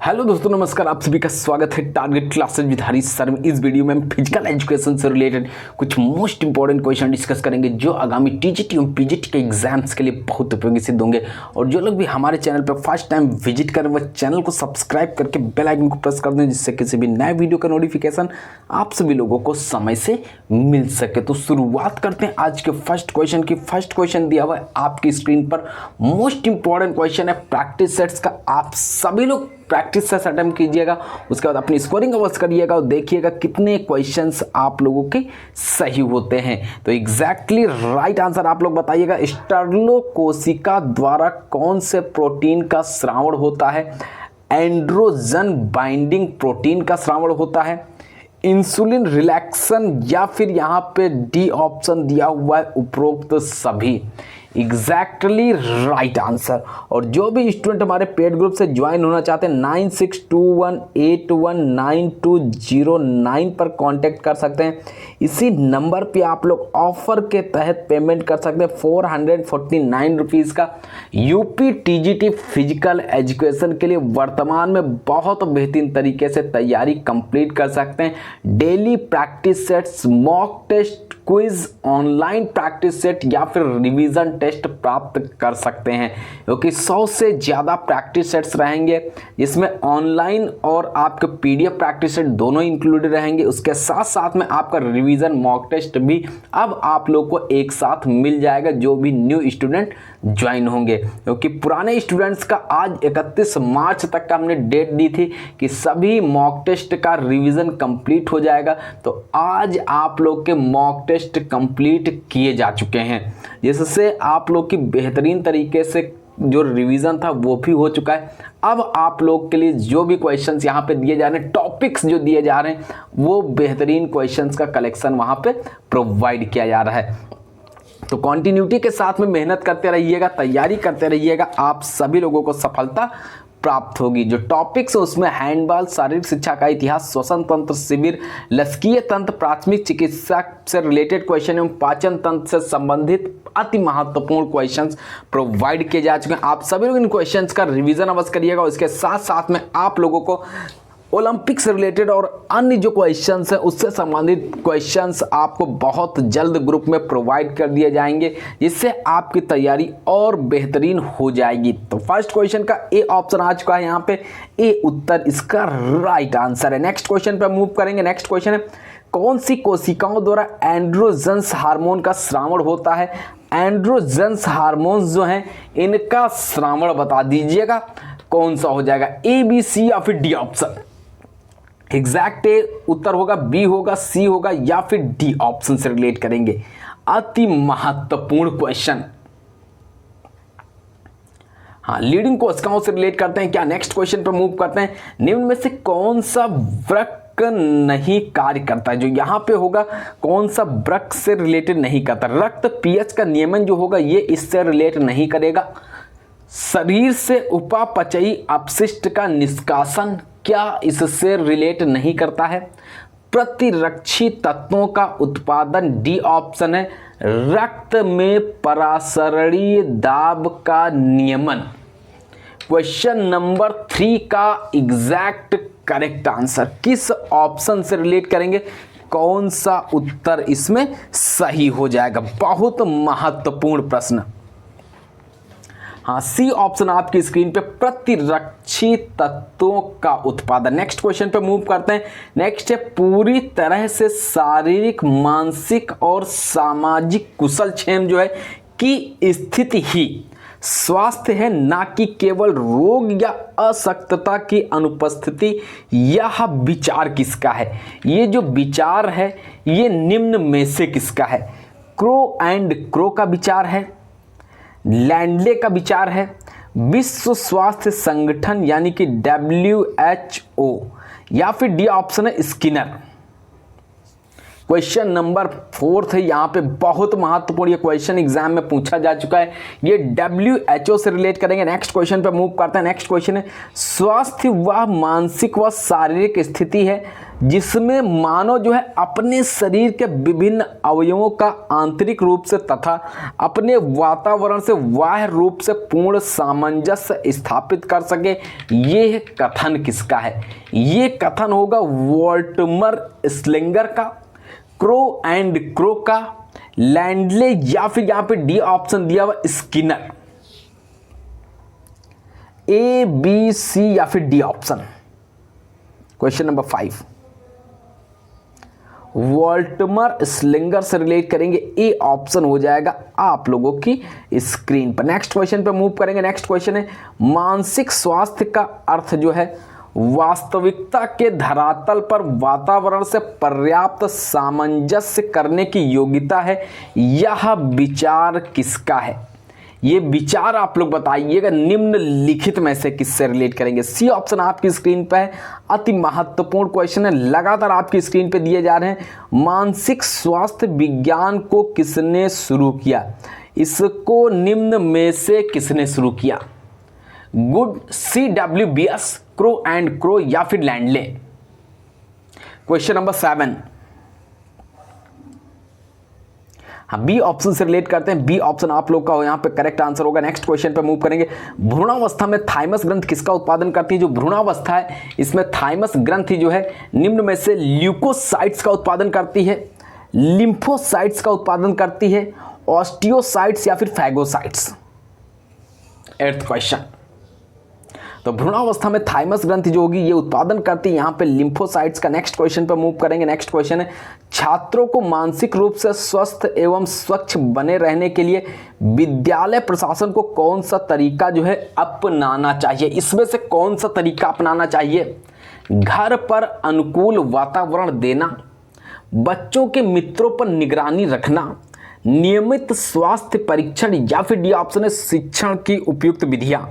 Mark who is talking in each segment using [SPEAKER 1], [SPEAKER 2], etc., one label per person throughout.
[SPEAKER 1] Hello दोस्तों, नमस्कार। आप सभी का स्वागत है target classes with Harish sir में। इस वीडियो में हम फिजिकल एजुकेशन से रिलेटेड कुछ मोस्ट इंपॉर्टेंट क्वेश्चन डिस्कस करेंगे जो आगामी टीजीटी और पीजीटी के एग्जाम्स के लिए बहुत उपयोगी सिद्ध होंगे। और जो लोग भी हमारे चैनल पर फर्स्ट टाइम विजिट करें वह चैनल को सब्सक्राइब करके बेल आइकन को प्रेस कर दें, जिससे किसी भी नए वीडियो का नोटिफिकेशन आप सभी लोगों को समय से मिल सके। तो शुरुआत करते हैं आज के फर्स्ट क्वेश्चन की। फर्स्ट क्वेश्चन दिया हुआ है आपकी स्क्रीन पर। मोस्ट इंपॉर्टेंट क्वेश्चन है प्रैक्टिस सेट्स का। आप सभी लोग प्रैक्टिस सेट्स अटेम्प्ट कीजिएगा, उसके बाद अपनी स्कोरिंग अवश्य करिएगा और देखिएगा कितने क्वेश्चंस आप लोगों के सही होते हैं। तो एग्जैक्टली राइट आंसर आप लोग बताइएगा। स्टर्लो कोशिका द्वारा कौन से प्रोटीन का स्रावण होता है? एंड्रोजन बाइंडिंग प्रोटीन का स्रावण होता है, इंसुलिन रिलैक्सन, या फिर यहाँ पे डी ऑप्शन दिया हुआ है उपरोक्त सभी। Exactly right answer. और जो भी स्टूडेंट हमारे पेड ग्रुप से ज्वाइन होना चाहते हैं 9621819209 पर कांटेक्ट कर सकते हैं। इसी नंबर पे आप लोग ऑफर के तहत पेमेंट कर सकते हैं 449 रुपीज़ का। यूपी टीजीटी फिजिकल एजुकेशन के लिए वर्तमान में बहुत बेहतरीन तरीके से तैयारी कंप्लीट कर सकते हैं। Daily practice sets, mock test, quiz, online practice set या फिर रिवीजन टेस्ट प्राप्त कर सकते हैं, क्योंकि 100 से ज़्यादा प्रैक्टिस सेट्स रहेंगे, जिसमें ऑनलाइन और आपके पीडीएफ प्रैक्टिस सेट दोनों इंक्लूडेड रहेंगे। उसके साथ साथ में आपका रिवीजन मॉक टेस्ट भी अब आप लोग को एक साथ मिल जाएगा, जो भी न्यू स्टूडेंट ज्वाइन होंगे। क्योंकि पुराने स्टूडेंट्स का आज 31 मार्च तक का हमने डेट दी थी कि सभी मॉक टेस्ट का रिवीजन कंप्लीट हो जाएगा। तो आज आप लोग के मॉक टेस्ट कंप्लीट किए जा चुके हैं, जिससे आप लोग की बेहतरीन तरीके से जो रिवीजन था वो भी हो चुका है। अब आप लोग के लिए जो भी क्वेश्चंस यहाँ पे दिए जा रहे हैं, टॉपिक्स जो दिए जा रहे हैं, वो बेहतरीन क्वेश्चंस का कलेक्शन वहाँ पे प्रोवाइड किया जा रहा है। तो कंटिन्यूटी के साथ में मेहनत करते रहिएगा, तैयारी करते रहिएगा, आप सभी लोगों को सफलता प्राप्त होगी। जो टॉपिक्स है उसमें हैंडबॉल, शारीरिक शिक्षा का इतिहास, श्वसन तंत्र शिविर, लसकीय तंत्र, प्राथमिक चिकित्सा से रिलेटेड क्वेश्चन एवं पाचन तंत्र से संबंधित अति महत्वपूर्ण क्वेश्चंस प्रोवाइड किए जा चुके हैं। आप सभी लोग इन क्वेश्चंस का रिवीजन अवश्य करिएगा। इसके साथ साथ में आप लोगों को ओलंपिक से रिलेटेड और अन्य जो क्वेश्चंस हैं उससे संबंधित क्वेश्चंस आपको बहुत जल्द ग्रुप में प्रोवाइड कर दिए जाएंगे, जिससे आपकी तैयारी और बेहतरीन हो जाएगी। तो फर्स्ट क्वेश्चन का ए ऑप्शन आ चुका है यहाँ पे, ए उत्तर इसका राइट आंसर है। नेक्स्ट क्वेश्चन पे मूव करेंगे। नेक्स्ट क्वेश्चन है, कौन सी कोशिकाओं द्वारा एंड्रोजन्स हार्मोन का स्रावण होता है? एंड्रोजन्स हार्मोन्स जो हैं इनका स्रावण बता दीजिएगा, कौन सा हो जाएगा? ए, बी, सी या फिर डी ऑप्शन? एग्जैक्ट ए उत्तर होगा, बी होगा, सी होगा या फिर डी ऑप्शन से रिलेट करेंगे। अति महत्वपूर्ण क्वेश्चन। हाँ, लीडिंग कोशिकाओं से रिलेट करते हैं क्या? नेक्स्ट क्वेश्चन पर मूव करते हैं। निम्न में से कौन सा वृक्क नहीं कार्य करता है? जो यहां पे होगा कौन सा वृक्क से रिलेटेड नहीं करता? रक्त पीएच का नियमन जो होगा ये इससे रिलेट नहीं करेगा। शरीर से उपापचयी अपशिष्ट का निष्कासन क्या इससे रिलेट नहीं करता है? प्रतिरक्षी तत्वों का उत्पादन, डी ऑप्शन है। रक्त में परासरणीय दाब का नियमन। क्वेश्चन नंबर 3 का एग्जैक्ट करेक्ट आंसर किस ऑप्शन से रिलेट करेंगे? कौन सा उत्तर इसमें सही हो जाएगा? बहुत महत्वपूर्ण प्रश्न। हाँ, सी ऑप्शन आपकी स्क्रीन पे, प्रतिरक्षी तत्वों का उत्पादन। नेक्स्ट क्वेश्चन पे मूव करते हैं। नेक्स्ट है, पूरी तरह से शारीरिक, मानसिक और सामाजिक कुशलक्षेम जो है की स्थिति ही स्वास्थ्य है, ना कि केवल रोग या अशक्तता की अनुपस्थिति। यह विचार किसका है? ये जो विचार है ये निम्न में से किसका है? क्रो एंड क्रो का विचार है, लैंडले का विचार है, विश्व स्वास्थ्य संगठन यानी कि WHO, या फिर डी ऑप्शन है स्किनर। क्वेश्चन नंबर 4 है, यहाँ पे बहुत महत्वपूर्ण ये क्वेश्चन एग्जाम में पूछा जा चुका है, ये WHO से रिलेट करेंगे। नेक्स्ट क्वेश्चन पे मूव करते हैं। नेक्स्ट क्वेश्चन है, स्वास्थ्य वह मानसिक व शारीरिक स्थिति है जिसमें मानव जो है अपने शरीर के विभिन्न अवयवों का आंतरिक रूप से तथा अपने वातावरण से बाह्य रूप से पूर्ण सामंजस्य स्थापित कर सके। ये कथन किसका है? ये कथन होगा वॉल्टमर स्लिंगर का, क्रो एंड क्रो का, लैंडले, या फिर यहां पे डी ऑप्शन दिया हुआ स्किनर। ए, बी, सी या फिर डी ऑप्शन। क्वेश्चन नंबर 5 वॉल्टमर स्लिंगर से रिलेट करेंगे, ए ऑप्शन हो जाएगा आप लोगों की स्क्रीन पर। नेक्स्ट क्वेश्चन पे मूव करेंगे। नेक्स्ट क्वेश्चन है, मानसिक स्वास्थ्य का अर्थ जो है वास्तविकता के धरातल पर वातावरण से पर्याप्त सामंजस्य करने की योग्यता है। यह विचार किसका है? ये विचार आप लोग बताइएगा निम्नलिखित में से किससे रिलेट करेंगे। सी ऑप्शन आपकी स्क्रीन पे है, अति महत्वपूर्ण क्वेश्चन है, लगातार आपकी स्क्रीन पे दिए जा रहे हैं। मानसिक स्वास्थ्य विज्ञान को किसने शुरू किया? इसको निम्न में से किसने शुरू किया? Good, CWBS, crow and crow या फिर लैंडले। क्वेश्चन नंबर 7, हाँ बी ऑप्शन से रिलेट करते हैं। बी ऑप्शन आप लोग का यहाँ पे करेक्ट आंसर होगा। नेक्स्ट क्वेश्चन पे मूव करेंगे। भ्रूणावस्था में थाइमस ग्रंथि किसका उत्पादन करती है? जो भ्रूणावस्था है इसमें थाइमस ग्रंथि जो है निम्न में से ल्यूकोसाइट्स का उत्पादन करती है, लिम्फोसाइट्स का उत्पादन करती है, ऑस्टियोसाइट्स या फिर फैगोसाइट्स। 8th क्वेश्चन, तो भ्रूणावस्था में थाइमस ग्रंथि जो होगी ये उत्पादन करती है यहाँ पे लिम्फोसाइट्स का। नेक्स्ट क्वेश्चन पे मूव करेंगे। नेक्स्ट क्वेश्चन है, छात्रों को मानसिक रूप से स्वस्थ एवं स्वच्छ बने रहने के लिए विद्यालय प्रशासन को कौन सा तरीका जो है अपनाना चाहिए? इसमें से कौन सा तरीका अपनाना चाहिए? घर पर अनुकूल वातावरण देना, बच्चों के मित्रों पर निगरानी रखना, नियमित स्वास्थ्य परीक्षण, या फिर डी ऑप्शन है शिक्षण की उपयुक्त विधियां।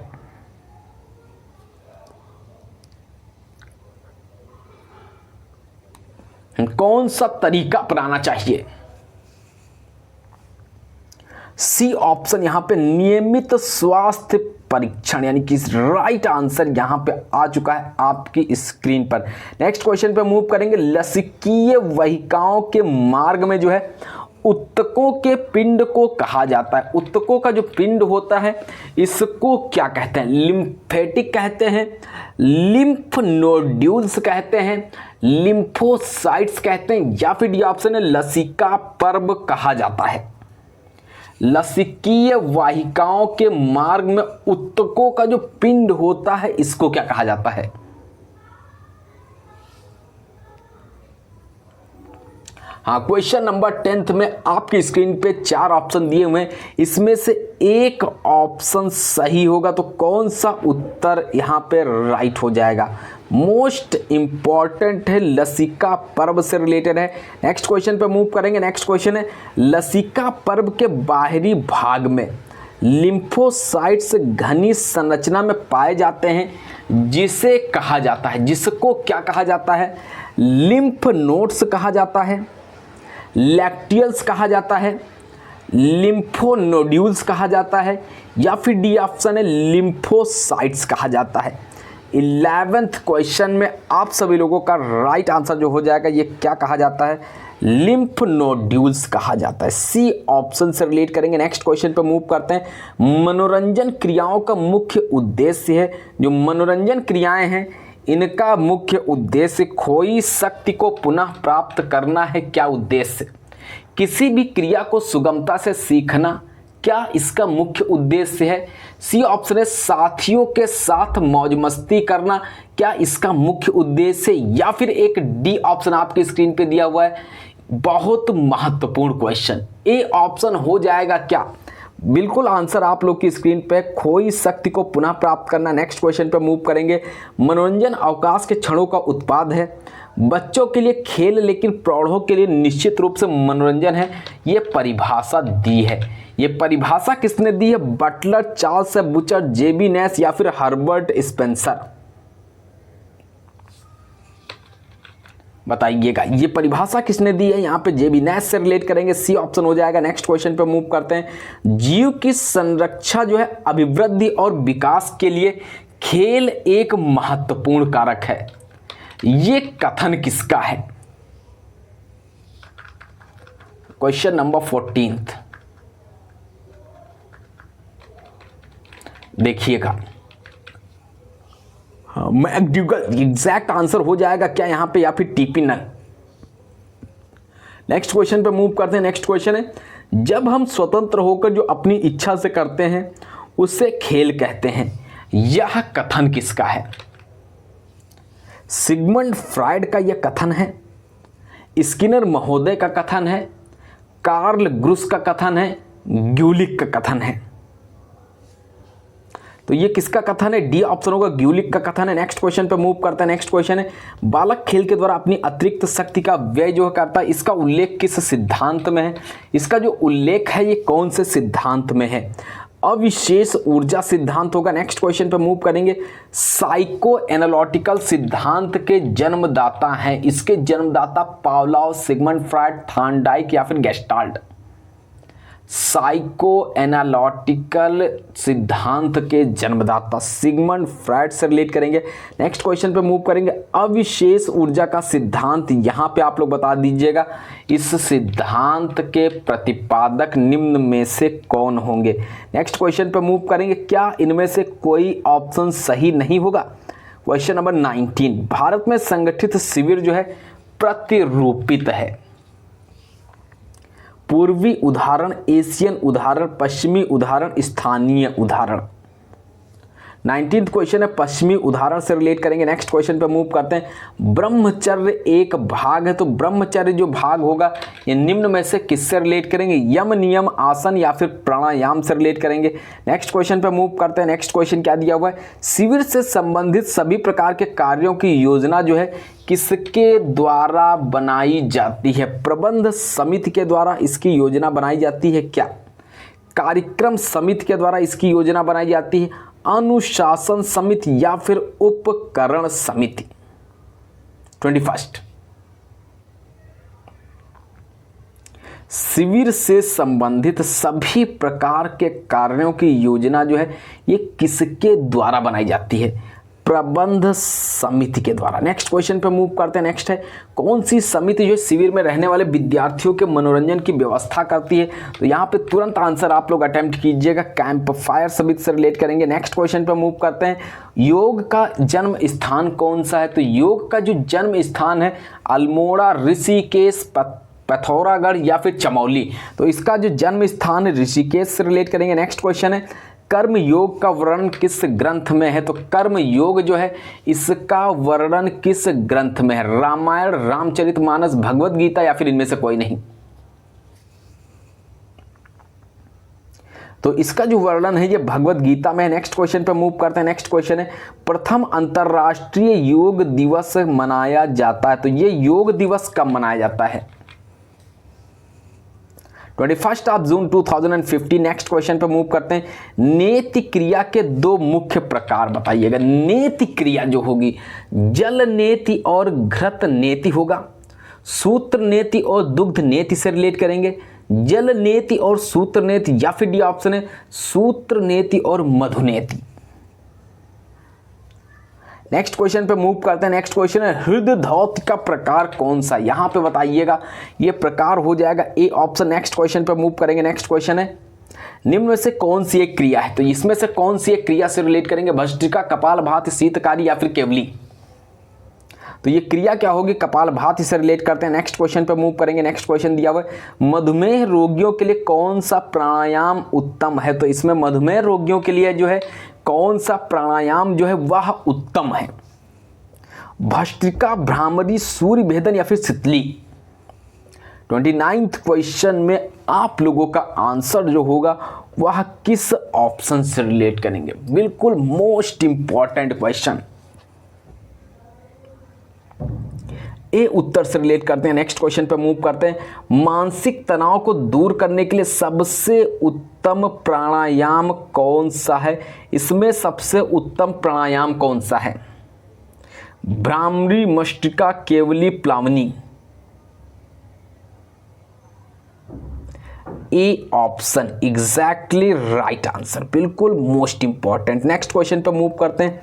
[SPEAKER 1] कौन सा तरीका अपनाना चाहिए? सी ऑप्शन यहां पे नियमित स्वास्थ्य परीक्षण, यानी कि राइट आंसर यहां पे आ चुका है आपकी स्क्रीन पर। नेक्स्ट क्वेश्चन पे मूव करेंगे। लसिकीय वाहिकाओं के मार्ग में जो है उत्तकों के पिंड को कहा जाता है। उत्तकों का जो पिंड होता है इसको क्या कहते हैं? लिम्फेटिक कहते हैं, लिम्फ नोड्यूल्स कहते हैं, लिम्फोसाइट्स कहते हैं, या फिर ये ऑप्शन है लसिका पर्व कहा जाता है। लसिकीय वाहिकाओं के मार्ग में उत्तकों का जो पिंड होता है इसको क्या कहा जाता है? हाँ, क्वेश्चन नंबर 10th में आपकी स्क्रीन पे 4 ऑप्शन दिए हुए हैं, इसमें से एक ऑप्शन सही होगा। तो कौन सा उत्तर यहाँ पे राइट हो जाएगा? मोस्ट इंपॉर्टेंट है, लसिका पर्व से रिलेटेड है। नेक्स्ट क्वेश्चन पे मूव करेंगे। नेक्स्ट क्वेश्चन है, लसिका पर्व के बाहरी भाग में लिम्फोसाइट्स घनी संरचना में पाए जाते हैं जिसे कहा जाता है, जिसको क्या कहा जाता है? लिम्फ नोड्स कहा जाता है, लैक्टियल्स कहा जाता है, लिम्फोनोड्यूल्स कहा जाता है, या फिर डी ऑप्शन है लिम्फोसाइट्स कहा जाता है। 11th क्वेश्चन में आप सभी लोगों का राइट आंसर जो हो जाएगा ये क्या कहा जाता है? लिम्फ नोड्यूल्स कहा जाता है। सी ऑप्शन से रिलेट करेंगे। नेक्स्ट क्वेश्चन पे मूव करते हैं। मनोरंजन क्रियाओं का मुख्य उद्देश्य है, जो मनोरंजन क्रियाएं हैं इनका मुख्य उद्देश्य खोई शक्ति को पुनः प्राप्त करना है। क्या उद्देश्य? किसी भी क्रिया को सुगमता से सीखना, क्या इसका मुख्य उद्देश्य है? सी ऑप्शन है साथियों के साथ मौज मस्ती करना, क्या इसका मुख्य उद्देश्य है? या फिर एक डी ऑप्शन आपकी स्क्रीन पे दिया हुआ है, बहुत महत्वपूर्ण क्वेश्चन, ए ऑप्शन हो जाएगा क्या? बिल्कुल आंसर आप लोग की स्क्रीन पे, खोई शक्ति को पुनः प्राप्त करना। नेक्स्ट क्वेश्चन पे मूव करेंगे। मनोरंजन अवकाश के क्षणों का उत्पाद है, बच्चों के लिए खेल लेकिन प्रौढ़ों के लिए निश्चित रूप से मनोरंजन है। ये परिभाषा दी है, ये परिभाषा किसने दी है? बटलर, चार्ल्स बुचर, जेबी नेस या फिर हर्बर्ट स्पेंसर। बताइएगा। ये परिभाषा किसने दी है, यहाँ पे जेबी नैश से रिलेट करेंगे, सी ऑप्शन हो जाएगा। नेक्स्ट क्वेश्चन पे मूव करते हैं। जीव की संरक्षा जो है अभिवृद्धि और विकास के लिए खेल एक महत्वपूर्ण कारक है, ये कथन किसका है? क्वेश्चन नंबर 14 देखिएगा। मैकड्यूगल एग्जैक्ट आंसर हो जाएगा क्या यहां पे, या फिर टीपी नन? नेक्स्ट क्वेश्चन पे मूव करते हैं। नेक्स्ट क्वेश्चन है, जब हम स्वतंत्र होकर जो अपनी इच्छा से करते हैं उसे खेल कहते हैं, यह कथन किसका है? सिगमंड फ्रायड का यह कथन है, स्किनर महोदय का कथन है, कार्ल ग्रुस का कथन है, ग्यूलिक का कथन है? तो ये किसका कथन है? डी ऑप्शन होगा, ग्यूलिक का कथन है। नेक्स्ट क्वेश्चन पे मूव करते हैं। नेक्स्ट क्वेश्चन है, बालक खेल के द्वारा अपनी अतिरिक्त शक्ति का व्यय जो करता है, इसका उल्लेख किस सिद्धांत में है? इसका जो उल्लेख है ये कौन से सिद्धांत में है? अविशेष ऊर्जा सिद्धांत होगा। नेक्स्ट क्वेश्चन पे मूव करेंगे। साइको एनालिटिकल सिद्धांत के जन्मदाता हैं, इसके जन्मदाता पावलोव, सिगमंड फ्रायड, थॉर्नडाइक या फिर गेस्टाल्ट? साइको एनालिटिकल सिद्धांत के जन्मदाता सिगमंड फ्रायड से रिलेट करेंगे। नेक्स्ट क्वेश्चन पे मूव करेंगे। अविशेष ऊर्जा का सिद्धांत, यहां पे आप लोग बता दीजिएगा इस सिद्धांत के प्रतिपादक निम्न में से कौन होंगे? नेक्स्ट क्वेश्चन पे मूव करेंगे। क्या इनमें से कोई ऑप्शन सही नहीं होगा? क्वेश्चन नंबर 19, भारत में संगठित शिविर जो है प्रतिरूपित है। पूर्वी उदाहरण, एशियन उदाहरण, पश्चिमी उदाहरण, स्थानीय उदाहरण? 19th क्वेश्चन है, पश्चिमी उदाहरण से रिलेट करेंगे। नेक्स्ट क्वेश्चन पे मूव करते हैं। ब्रह्मचर्य एक भाग है, तो ब्रह्मचर्य जो भाग होगा ये निम्न में से किससे रिलेट करेंगे? यम, नियम, आसन या फिर प्राणायाम से रिलेट करेंगे। नेक्स्ट क्वेश्चन पे मूव करते हैं। नेक्स्ट क्वेश्चन क्या दिया हुआ है? शिविर से संबंधित सभी प्रकार के कार्यों की योजना जो है किसके द्वारा बनाई जाती है? प्रबंध समिति के द्वारा इसकी योजना बनाई जाती है क्या? कार्यक्रम समिति के द्वारा इसकी योजना बनाई जाती है? अनुशासन समिति या फिर उपकरण समिति? 21 शिविर से संबंधित सभी प्रकार के कार्यों की योजना जो है ये किसके द्वारा बनाई जाती है? प्रबंध समिति के द्वारा। नेक्स्ट क्वेश्चन पे मूव करते हैं। नेक्स्ट है, कौन सी समिति जो शिविर में रहने वाले विद्यार्थियों के मनोरंजन की व्यवस्था करती है? तो यहाँ पे तुरंत आंसर आप लोग अटेम्प्ट कीजिएगा, कैंप फायर समिति से रिलेट करेंगे। नेक्स्ट क्वेश्चन पे मूव करते हैं। योग का जन्म स्थान कौन सा है? तो योग का जो जन्म स्थान है अल्मोड़ा, ऋषिकेश, पिथौरागढ़ या फिर चमोली? तो इसका जो जन्म स्थान है ऋषिकेश से रिलेट करेंगे। नेक्स्ट क्वेश्चन है, कर्म योग का वर्णन किस ग्रंथ में है? तो कर्म योग जो है इसका वर्णन किस ग्रंथ में है? रामायण, रामचरितमानस, भगवत गीता या फिर इनमें से कोई नहीं? तो इसका जो वर्णन है ये भगवत गीता में है। नेक्स्ट क्वेश्चन पे मूव करते हैं। नेक्स्ट क्वेश्चन है, प्रथम अंतरराष्ट्रीय योग दिवस मनाया जाता है, तो ये योग दिवस कब मनाया जाता है? 21 जून 2050। नेक्स्ट क्वेश्चन पे मूव करते हैं। नेति क्रिया के दो मुख्य प्रकार बताइएगा। नेति क्रिया जो होगी जल नेति और घृत नेति होगा। सूत्र नेति और दुग्ध नेति से रिलेट करेंगे। जल नेति और सूत्र नेति या फिर डी ऑप्शन है सूत्र नेति और मधु नेति? नेक्स्ट क्वेश्चन पे मूव करते हैं। नेक्स्ट क्वेश्चन है, हृदय धौत का प्रकार कौन सा? यहां पे बताइएगा, ये प्रकार हो जाएगा ए ऑप्शन। नेक्स्ट क्वेश्चन पे मूव करेंगे। नेक्स्ट क्वेश्चन है, निम्न में से कौन सी एक क्रिया है? तो इसमें से कौन सी एक क्रिया से रिलेट करेंगे? भस्त्रिका, कपालभाति, शीतकारी या फिर केवली? तो ये क्रिया क्या होगी? कपालभाति से रिलेट करते हैं। नेक्स्ट क्वेश्चन पे मूव करेंगे। नेक्स्ट क्वेश्चन दिया हुआ है, मधुमेह रोगियों के लिए कौन सा प्राणायाम उत्तम है? तो इसमें मधुमेह रोगियों के लिए जो है कौन सा प्राणायाम जो है वह उत्तम है? भस्त्रिका, भ्रामरी, सूर्य भेदन या फिर शीतली? 29th क्वेश्चन में आप लोगों का आंसर जो होगा वह किस ऑप्शन से रिलेट करेंगे? बिल्कुल मोस्ट इंपॉर्टेंट क्वेश्चन, ए उत्तर से रिलेट करते हैं। नेक्स्ट क्वेश्चन पे मूव करते हैं। मानसिक तनाव को दूर करने के लिए सबसे उत्तम प्राणायाम कौन सा है? इसमें सबसे उत्तम प्राणायाम कौन सा है? भ्रामरी मस्तिका Kevali Plavini. A option exactly right answer, बिल्कुल मोस्ट इंपॉर्टेंट। नेक्स्ट क्वेश्चन पर मूव करते हैं।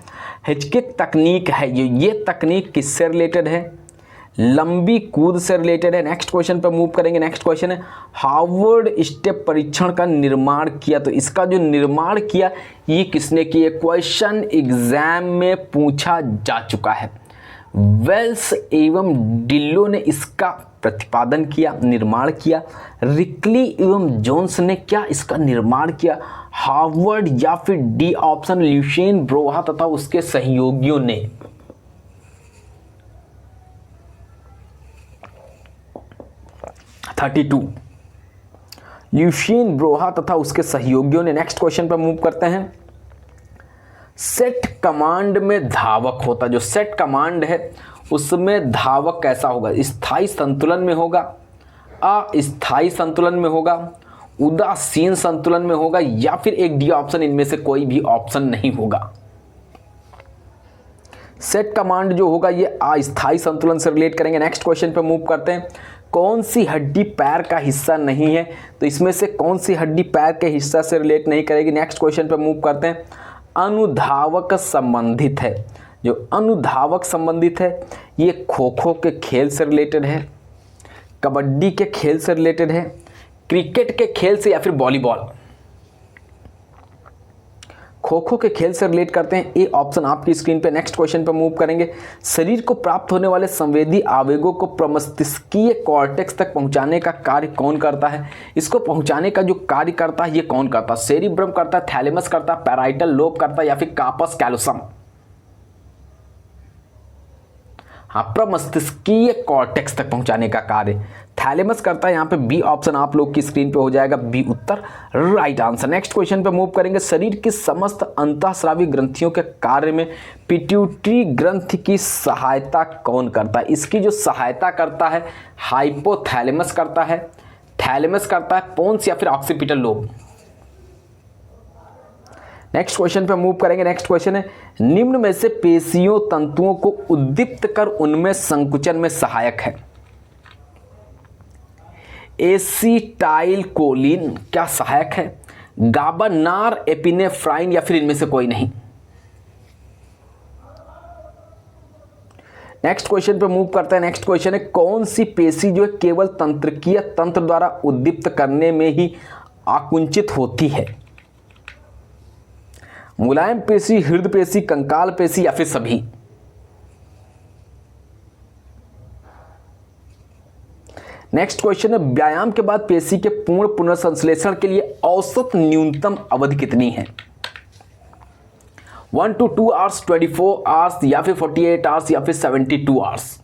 [SPEAKER 1] हिचकिक तकनीक है ये तकनीक किससे रिलेटेड है? लंबी कूद से रिलेटेड है। नेक्स्ट क्वेश्चन पर मूव करेंगे। नेक्स्ट क्वेश्चन है हार्वर्ड स्टेप परीक्षण का निर्माण किया, तो इसका जो निर्माण किया ये किसने किया? क्वेश्चन एग्जाम में पूछा जा चुका है। वेल्स एवं डिल्लो ने इसका प्रतिपादन किया, निर्माण किया। रिकली एवं जोन्स ने क्या इसका निर्माण किया? हार्वर्ड या फिर डी ऑप्शन ल्यूशियन ब्रोहा तथा उसके सहयोगियों ने। ल्यूशियन ब्रोहा तथा उसके सहयोगियों ने। नेक्स्ट क्वेश्चन पर मूव करते हैं। सेट कमांड में धावक होता, जो सेट कमांड है उसमें धावक कैसा होगा? स्थायी संतुलन में होगा, अस्थायी संतुलन में होगा, उदासीन संतुलन में होगा, या फिर एक डी ऑप्शन, इनमें से कोई भी ऑप्शन नहीं होगा। सेट कमांड जो होगा ये अस्थायी संतुलन से रिलेट करेंगे। नेक्स्ट क्वेश्चन पे मूव करते हैं। कौन सी हड्डी पैर का हिस्सा नहीं है? तो इसमें से कौन सी हड्डी पैर के हिस्सा से रिलेट नहीं करेगी? नेक्स्ट क्वेश्चन पे मूव करते हैं। अनुधावक संबंधित है, जो अनुधावक संबंधित है ये खो खो के खेल से रिलेटेड है, कबड्डी के खेल से रिलेटेड है, क्रिकेट के खेल से, या फिर वॉलीबॉल। खो खो के खेल से रिलेट करते हैं, ए ऑप्शन आपकी स्क्रीन पे। नेक्स्ट क्वेश्चन पे मूव करेंगे। शरीर को प्राप्त होने वाले संवेदी आवेगों को प्रमस्तिष्कीय कॉर्टेक्स तक पहुंचाने का कार्य कौन करता है? इसको पहुंचाने का जो कार्य करता है ये कौन करता है? सेरिब्रम करता है, थैलेमस करता है, पैराइटल लोब करता है, या फिर कार्पस कैलोसम? हाँ, प्रमस्तिष्कीय कॉर्टेक्स तक पहुंचाने का कार्य थैलेमस करता है। यहाँ पे बी ऑप्शन आप लोग की स्क्रीन पे हो जाएगा, बी उत्तर राइट आंसर। नेक्स्ट क्वेश्चन पे मूव करेंगे। शरीर की समस्त अंतःस्रावी ग्रंथियों के कार्य में पिट्यूटरी ग्रंथि की सहायता कौन करता है? इसकी जो सहायता करता है हाइपोथैलेमस करता है, थैलेमस करता है, पोन्स या फिर ऑक्सीपिटल लोब। नेक्स्ट क्वेश्चन पे मूव करेंगे। नेक्स्ट क्वेश्चन है निम्न में से पेशियों तंतुओं को उद्दीप्त कर उनमें संकुचन में सहायक है? एसिटाइल कोलिन क्या सहायक है? गाबानार, एपिनेफ्राइन, या फिर इनमें से कोई नहीं? नेक्स्ट क्वेश्चन पे मूव करते हैं। नेक्स्ट क्वेश्चन है कौन सी पेशी जो है केवल तंत्रिकीय तंत्र द्वारा उद्दीप्त करने में ही आकुंचित होती है? मुलायम पेशी, हृदय पेशी, कंकाल पेशी, या फिर सभी? नेक्स्ट क्वेश्चन है व्यायाम के बाद पेशी के पूर्ण पुनर्संश्लेषण के लिए औसत न्यूनतम अवधि कितनी है? 1 to 2 आवर्स, 24 आवर्स, या फिर 48 आवर्स, या फिर 72 आवर्स?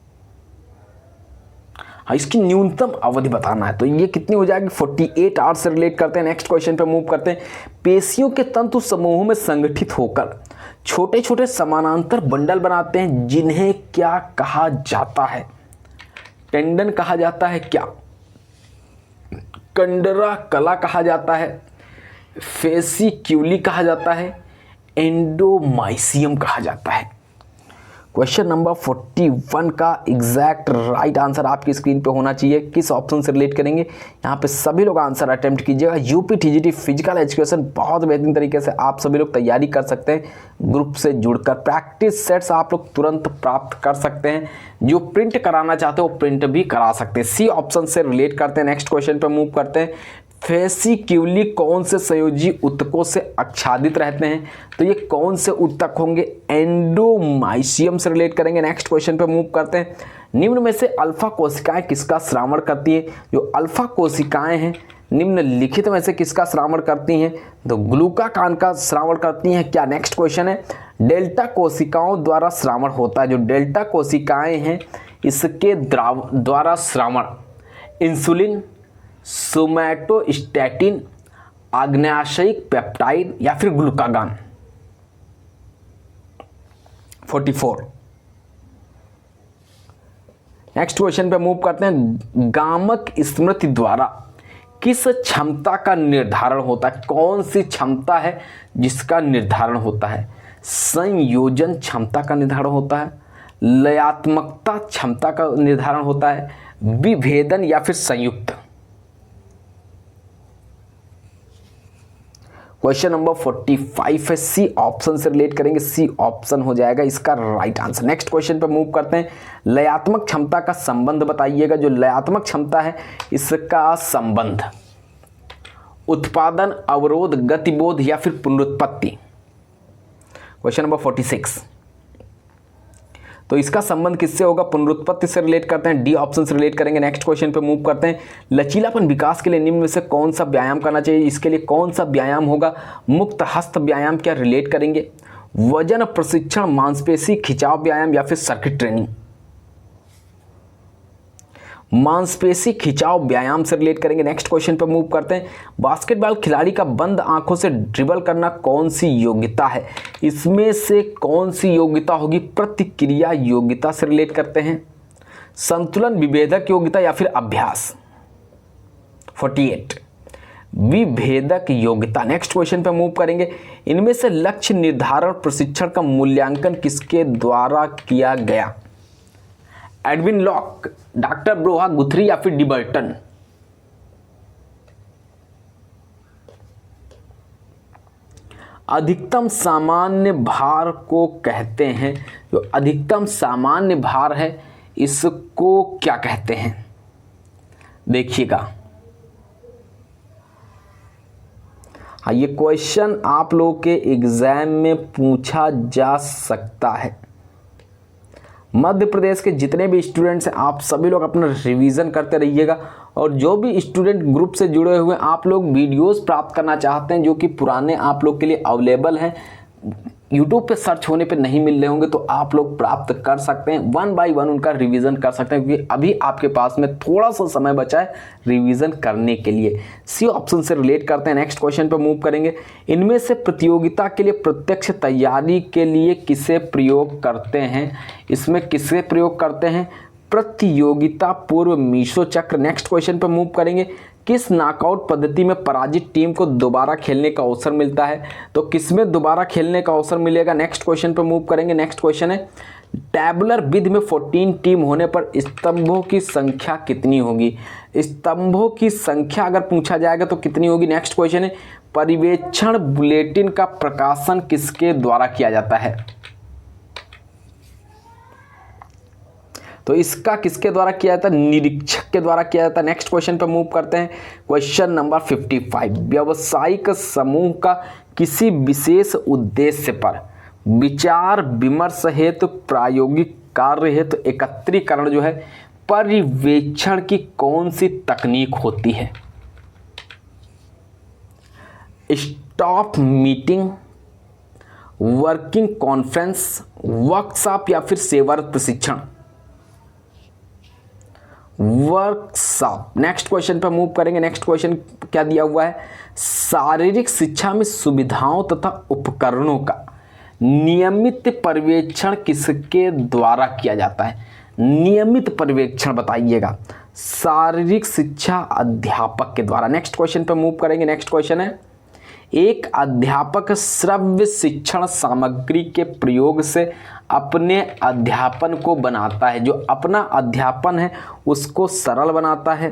[SPEAKER 1] हाँ, इसकी न्यूनतम अवधि बताना है, तो ये कितनी हो जाएगी? 48 आवर्स से रिलेट करते हैं। नेक्स्ट क्वेश्चन पे मूव करते हैं। पेशियों के तंतु समूहों में संगठित होकर छोटे छोटे समानांतर बंडल बनाते हैं, जिन्हें क्या कहा जाता है? टेंडन कहा जाता है क्या? कंडरा कला कहा जाता है, फेसिक्यूली कहा जाता है, एंडोमाइसियम कहा जाता है? क्वेश्चन नंबर 41 का एग्जैक्ट राइट आंसर आपकी स्क्रीन पे होना चाहिए। किस ऑप्शन से रिलेट करेंगे? यहाँ पे सभी लोग आंसर अटेम्प्ट कीजिएगा। यूपी टीजीटी फिजिकल एजुकेशन बहुत बेहतरीन तरीके से आप सभी लोग तैयारी कर सकते हैं ग्रुप से जुड़कर। प्रैक्टिस सेट्स आप लोग तुरंत प्राप्त कर सकते हैं। जो प्रिंट कराना चाहते हो वो प्रिंट भी करा सकते हैं। सी ऑप्शन से रिलेट करते हैं। नेक्स्ट क्वेश्चन पर मूव करते हैं। फेसिक्यूली कौन से संयोजी ऊतकों से आच्छादित रहते हैं? तो ये कौन से ऊतक होंगे? एंडोमाइसियम से रिलेट करेंगे। नेक्स्ट क्वेश्चन पे मूव करते हैं। निम्न में से अल्फा कोशिकाएं किसका श्रावण करती है? जो अल्फा कोशिकाएं हैं निम्नलिखित में से किसका श्रावण करती हैं? तो ग्लूकाकान का श्रावण करती हैं क्या? नेक्स्ट क्वेश्चन है डेल्टा कोशिकाओं द्वारा श्रावण होता है। जो डेल्टा कोशिकाएं हैं इसके द्वारा श्रावण इंसुलिन, सोमैटोस्टैटिन, आग्नेयाशयिक पेप्टाइड, या फिर ग्लूकागान? 44। नेक्स्ट क्वेश्चन पे मूव करते हैं। गामक स्मृति द्वारा किस क्षमता का निर्धारण होता है? कौन सी क्षमता है जिसका निर्धारण होता है? संयोजन क्षमता का निर्धारण होता है, लयात्मकता क्षमता का निर्धारण होता है, विभेदन या फिर संयुक्त। क्वेश्चन नंबर 45 है, सी ऑप्शन से रिलेट करेंगे, सी ऑप्शन हो जाएगा इसका राइट आंसर। नेक्स्ट क्वेश्चन पे मूव करते हैं। लयात्मक क्षमता का संबंध बताइएगा। जो लयात्मक क्षमता है इसका संबंध उत्पादन, अवरोध, गतिबोध या फिर पुनरुत्पत्ति। क्वेश्चन नंबर 46, तो इसका संबंध किससे होगा? पुनरुत्पत्ति से रिलेट करते हैं, डी ऑप्शन से रिलेट करेंगे। नेक्स्ट क्वेश्चन पे मूव करते हैं। लचीलापन विकास के लिए निम्न में से कौन सा व्यायाम करना चाहिए? इसके लिए कौन सा व्यायाम होगा? मुक्त हस्त व्यायाम क्या रिलेट करेंगे? वजन प्रशिक्षण, मांसपेशी खिंचाव व्यायाम या फिर सर्किट ट्रेनिंग? मांसपेशी खिंचाव व्यायाम से रिलेट करेंगे। नेक्स्ट क्वेश्चन पर मूव करते हैं। बास्केटबॉल खिलाड़ी का बंद आंखों से ड्रिबल करना कौन सी योग्यता है? इसमें से कौन सी योग्यता होगी? प्रतिक्रिया योग्यता से रिलेट करते हैं, संतुलन विभेदक योग्यता या फिर अभ्यास? 48 विभेदक योग्यता। नेक्स्ट क्वेश्चन पर मूव करेंगे। इनमें से लक्ष्य निर्धारण प्रशिक्षण का मूल्यांकन किसके द्वारा किया गया? एडविन लॉक, डॉक्टर ब्रोहा गुथरी या फिर डिबर्टन? अधिकतम सामान्य भार को कहते हैं, जो अधिकतम सामान्य भार है इसको क्या कहते हैं? देखिएगा, हाँ ये क्वेश्चन आप लोगों के एग्जाम में पूछा जा सकता है। मध्य प्रदेश के जितने भी स्टूडेंट्स हैं आप सभी लोग अपना रिवीजन करते रहिएगा, और जो भी स्टूडेंट ग्रुप से जुड़े हुए आप लोग वीडियोस प्राप्त करना चाहते हैं जो कि पुराने आप लोग के लिए अवेलेबल हैं, यूट्यूब पे सर्च होने पे नहीं मिल रहे होंगे, तो आप लोग प्राप्त कर सकते हैं, 1 बाय 1 उनका रिवीजन कर सकते हैं, क्योंकि अभी आपके पास में थोड़ा सा समय बचा है रिवीजन करने के लिए। सी ऑप्शन से रिलेट करते हैं। नेक्स्ट क्वेश्चन पे मूव करेंगे। इनमें से प्रतियोगिता के लिए प्रत्यक्ष तैयारी के लिए किसे प्रयोग करते हैं? इसमें किसे प्रयोग करते हैं? प्रतियोगिता पूर्व मीसो चक्र। नेक्स्ट क्वेश्चन पे मूव करेंगे। किस नॉकआउट पद्धति में पराजित टीम को दोबारा खेलने का अवसर मिलता है? तो किसमें दोबारा खेलने का अवसर मिलेगा? नेक्स्ट क्वेश्चन पे मूव करेंगे। नेक्स्ट क्वेश्चन है, टैबुलर विधि में 14 टीम होने पर स्तंभों की संख्या कितनी होगी? स्तंभों की संख्या अगर पूछा जाएगा तो कितनी होगी? नेक्स्ट क्वेश्चन है, पर्यवेक्षण बुलेटिन का प्रकाशन किसके द्वारा किया जाता है? तो इसका किसके द्वारा किया जाता है? निरीक्षक के द्वारा किया जाता है। नेक्स्ट क्वेश्चन पे मूव करते हैं। क्वेश्चन नंबर 55, व्यावसायिक समूह का किसी विशेष उद्देश्य पर विचार विमर्श हेतु प्रायोगिक कार्य हेतु एकत्रीकरण जो है पर्यवेक्षण की कौन सी तकनीक होती है? Staff meeting, working conference, workshop या फिर सेवा प्रशिक्षण? वर्कशॉप। नेक्स्ट क्वेश्चन पर मूव करेंगे। नेक्स्ट क्वेश्चन क्या दिया हुआ है? शारीरिक शिक्षा में सुविधाओं तथा उपकरणों का नियमित पर्यवेक्षण किसके द्वारा किया जाता है? नियमित पर्यवेक्षण बताइएगा। शारीरिक शिक्षा अध्यापक के द्वारा। नेक्स्ट क्वेश्चन पर मूव करेंगे। नेक्स्ट क्वेश्चन है, एक अध्यापक श्रव्य शिक्षण सामग्री के प्रयोग से अपने अध्यापन को बनाता है। जो अपना अध्यापन है उसको सरल बनाता है,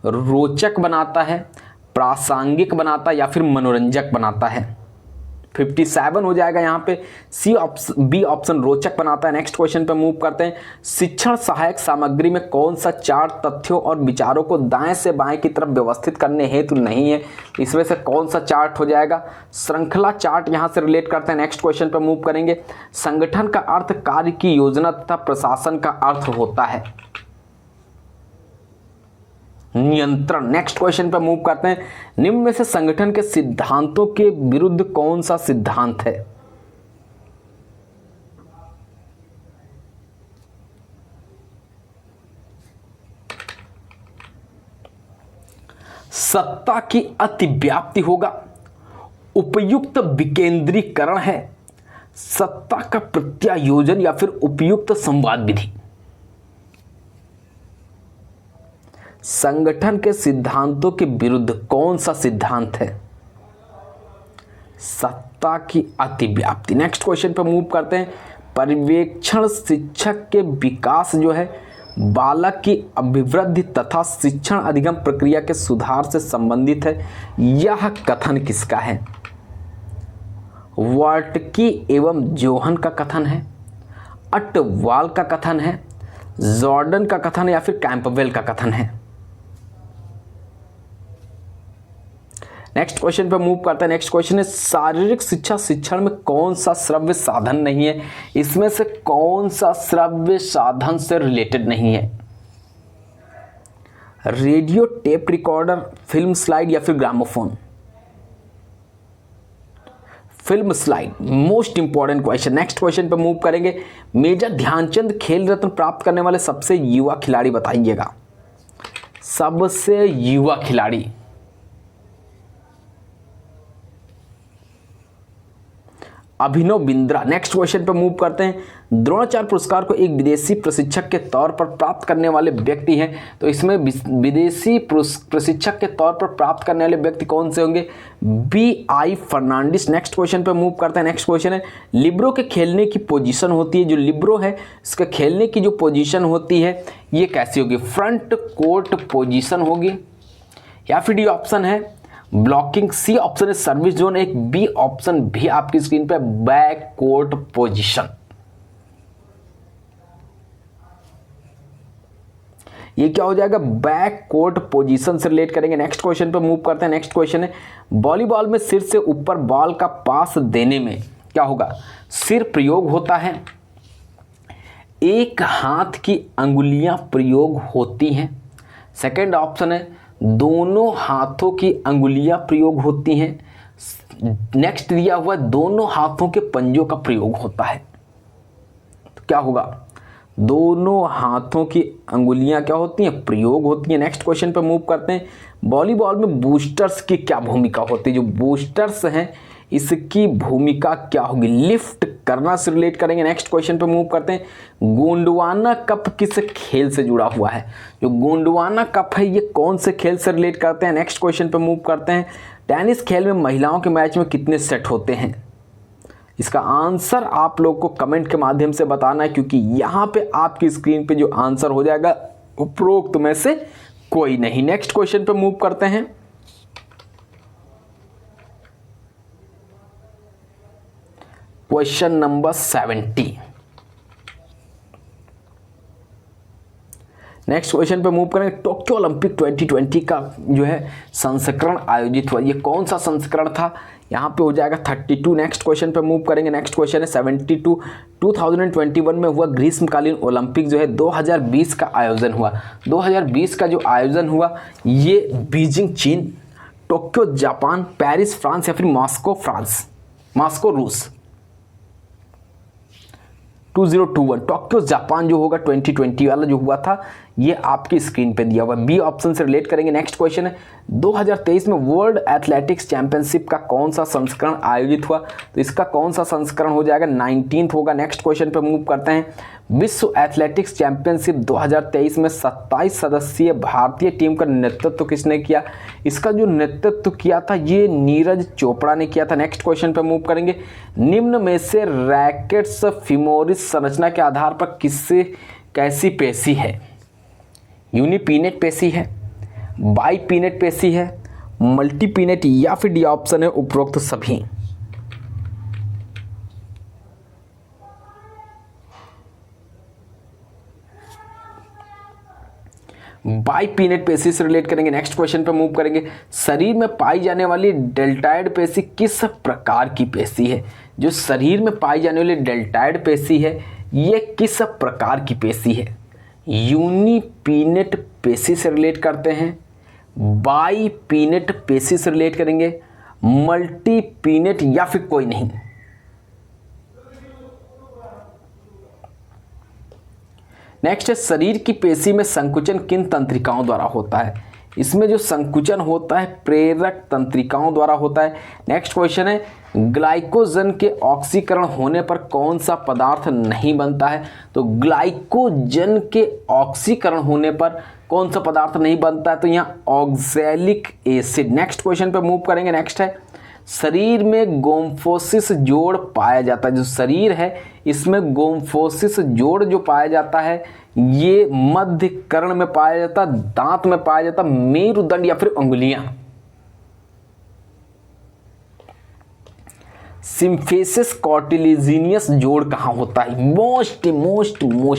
[SPEAKER 1] रोचक बनाता है, प्रासंगिक बनाता है या फिर मनोरंजक बनाता है? 57 हो जाएगा यहाँ पे। बी ऑप्शन रोचक बनाता है। नेक्स्ट क्वेश्चन पे मूव करते हैं। शिक्षण सहायक सामग्री में कौन सा चार्ट तथ्यों और विचारों को दाएं से बाएं की तरफ व्यवस्थित करने हेतु नहीं है? इसमें से कौन सा चार्ट हो जाएगा? श्रृंखला चार्ट यहाँ से रिलेट करते हैं। नेक्स्ट क्वेश्चन पे मूव करेंगे। संगठन का अर्थ कार्य की योजना तथा प्रशासन का अर्थ होता है नियंत्रण। नेक्स्ट क्वेश्चन पर मूव करते हैं। निम्न में से संगठन के सिद्धांतों के विरुद्ध कौन सा सिद्धांत है? सत्ता की अतिव्याप्ति होगा, उपयुक्त विकेंद्रीकरण है, सत्ता का प्रत्यायोजन या फिर उपयुक्त संवाद विधि? संगठन के सिद्धांतों के विरुद्ध कौन सा सिद्धांत है? सत्ता की अतिव्याप्ति। नेक्स्ट क्वेश्चन पर मूव करते हैं। पर्यवेक्षण शिक्षक के विकास जो है बालक की अभिवृद्धि तथा शिक्षण अधिगम प्रक्रिया के सुधार से संबंधित है। यह कथन किसका है? वर्टकी एवं जोहन का कथन है, अटवाल का कथन है, जॉर्डन का कथन है या फिर कैंपबेल का कथन है? नेक्स्ट क्वेश्चन पे मूव करते हैं। नेक्स्ट क्वेश्चन है शारीरिक शिक्षा शिक्षण में कौन सा श्रव्य साधन नहीं है? इसमें से कौन सा श्रव्य साधन से रिलेटेड नहीं है? Radio, tape recorder, film slide या फिर gramophone? Film slide, most important question. Next question पे मूव करेंगे। मेजर ध्यानचंद खेल रत्न प्राप्त करने वाले सबसे युवा खिलाड़ी बताइएगा। सबसे युवा खिलाड़ी अभिनव बिंद्रा। नेक्स्ट क्वेश्चन पे मूव करते हैं। द्रोणाचार्य पुरस्कार को एक विदेशी प्रशिक्षक के तौर पर प्राप्त करने वाले व्यक्ति हैं, तो इसमें विदेशी प्रशिक्षक के तौर पर प्राप्त करने वाले व्यक्ति कौन से होंगे? B.I. फर्नांडिस। नेक्स्ट क्वेश्चन पे मूव करते हैं। नेक्स्ट क्वेश्चन है लिब्रो के खेलने की पोजीशन होती है, जो लिब्रो है इसके खेलने की जो पोजीशन होती है ये कैसी होगी? फ्रंट कोर्ट पोजीशन होगी या फिर डी ऑप्शन है ब्लॉकिंग, सी ऑप्शन है सर्विस जोन, एक बी ऑप्शन भी आपकी स्क्रीन पे बैक कोर्ट पोजीशन। ये क्या हो जाएगा? बैक कोर्ट पोजीशन से रिलेट करेंगे। नेक्स्ट क्वेश्चन पे मूव करते हैं। नेक्स्ट क्वेश्चन है वॉलीबॉल में सिर से ऊपर बॉल का पास देने में क्या होगा? सिर प्रयोग होता है, एक हाथ की अंगुलियां प्रयोग होती हैं, सेकंड ऑप्शन है दोनों हाथों की अंगुलियां प्रयोग होती हैं, नेक्स्ट दिया हुआ दोनों हाथों के पंजों का प्रयोग होता है। तो क्या होगा? दोनों हाथों की अंगुलियां क्या होती हैं? प्रयोग होती हैं। नेक्स्ट क्वेश्चन पे मूव करते हैं। वॉलीबॉल में बूस्टर्स की क्या भूमिका होती है? जो बूस्टर्स हैं इसकी भूमिका क्या होगी? लिफ्ट करना से रिलेट करेंगे। नेक्स्ट क्वेश्चन पे मूव करते हैं। गोंडवाना कप किस खेल से जुड़ा हुआ है? जो गोंडवाना कप है ये कौन से खेल से रिलेट करते हैं? नेक्स्ट क्वेश्चन पे मूव करते हैं। टेनिस खेल में महिलाओं के मैच में कितने सेट होते हैं? इसका आंसर आप लोग को कमेंट के माध्यम से बताना है, क्योंकि यहाँ पे आपकी स्क्रीन पे जो आंसर हो जाएगा उपरोक्त में से कोई नहीं। नेक्स्ट क्वेश्चन पे मूव करते हैं। Question number 70। नेक्स्ट क्वेश्चन पे मूव करेंगे। टोक्यो ओलंपिक 2020 का जो है संस्करण आयोजित हुआ, ये कौन सा संस्करण था? यहाँ पे हो जाएगा 32। नेक्स्ट क्वेश्चन पे मूव करेंगे। नेक्स्ट क्वेश्चन है 72। 2021 में हुआ ग्रीष्मकालीन ओलंपिक जो है 2020 का आयोजन हुआ। 2020 का जो आयोजन हुआ ये बीजिंग चीन, टोक्यो जापान, पेरिस फ्रांस या फिर मॉस्को फ्रांस, मॉस्को रूस। 2021 टोक्यो जापान जो होगा 2020 वाला जो हुआ था ये आपकी स्क्रीन पे दिया हुआ है। बी ऑप्शन से रिलेट करेंगे। नेक्स्ट क्वेश्चन है 2023 में वर्ल्ड एथलेटिक्स चैंपियनशिप का कौन सा संस्करण आयोजित हुआ? तो इसका कौन सा संस्करण हो जाएगा? 19th होगा। नेक्स्ट क्वेश्चन पे मूव करते हैं। विश्व एथलेटिक्स चैंपियनशिप 2023 में 27 सदस्यीय भारतीय टीम का नेतृत्व किसने किया? इसका जो नेतृत्व किया था ये नीरज चोपड़ा ने किया था। नेक्स्ट क्वेश्चन पे मूव करेंगे। निम्न में से रैकेट्स फिमोरिस संरचना के आधार पर किससे कैसी पेशी है? यूनिपिनेट पेशी है, बाईपिनेट पेशी है, मल्टीपिनेट या फिर डी ऑप्शन है उपरोक्त सभी। बाईपिनेट पेशी से रिलेट करेंगे। नेक्स्ट क्वेश्चन पे मूव करेंगे। शरीर में पाई जाने वाली डेल्टाइड पेशी किस प्रकार की पेशी है? जो शरीर में पाई जाने वाली डेल्टाइड पेशी है ये किस प्रकार की पेशी है? यूनिपिनेट पेशी से रिलेट करते हैं, बाईपिनेट पेशी से रिलेट करेंगे, मल्टीपिनेट या फिर कोई नहीं। नेक्स्ट है शरीर की पेशी में संकुचन किन तंत्रिकाओं द्वारा होता है? इसमें जो संकुचन होता है प्रेरक तंत्रिकाओं द्वारा होता है। नेक्स्ट क्वेश्चन है ग्लाइकोजन के ऑक्सीकरण होने पर कौन सा पदार्थ नहीं बनता है? तो ग्लाइकोजन के ऑक्सीकरण होने पर कौन सा पदार्थ नहीं बनता है? तो यहाँ ऑक्सैलिक एसिड। नेक्स्ट क्वेश्चन पे मूव करेंगे। नेक्स्ट है शरीर में गोम्फोसिस जोड़ पाया जाता है। जो शरीर है इसमें गोम्फोसिस जोड़ जो पाया जाता है ये मध्य कर्ण में पाया जाता, दांत में पाया जाता, मेरुदंड या फिर उंगलियां। सिम्फेसिस कॉर्टिलिजीनियस जोड़ कहाँ होता है? Most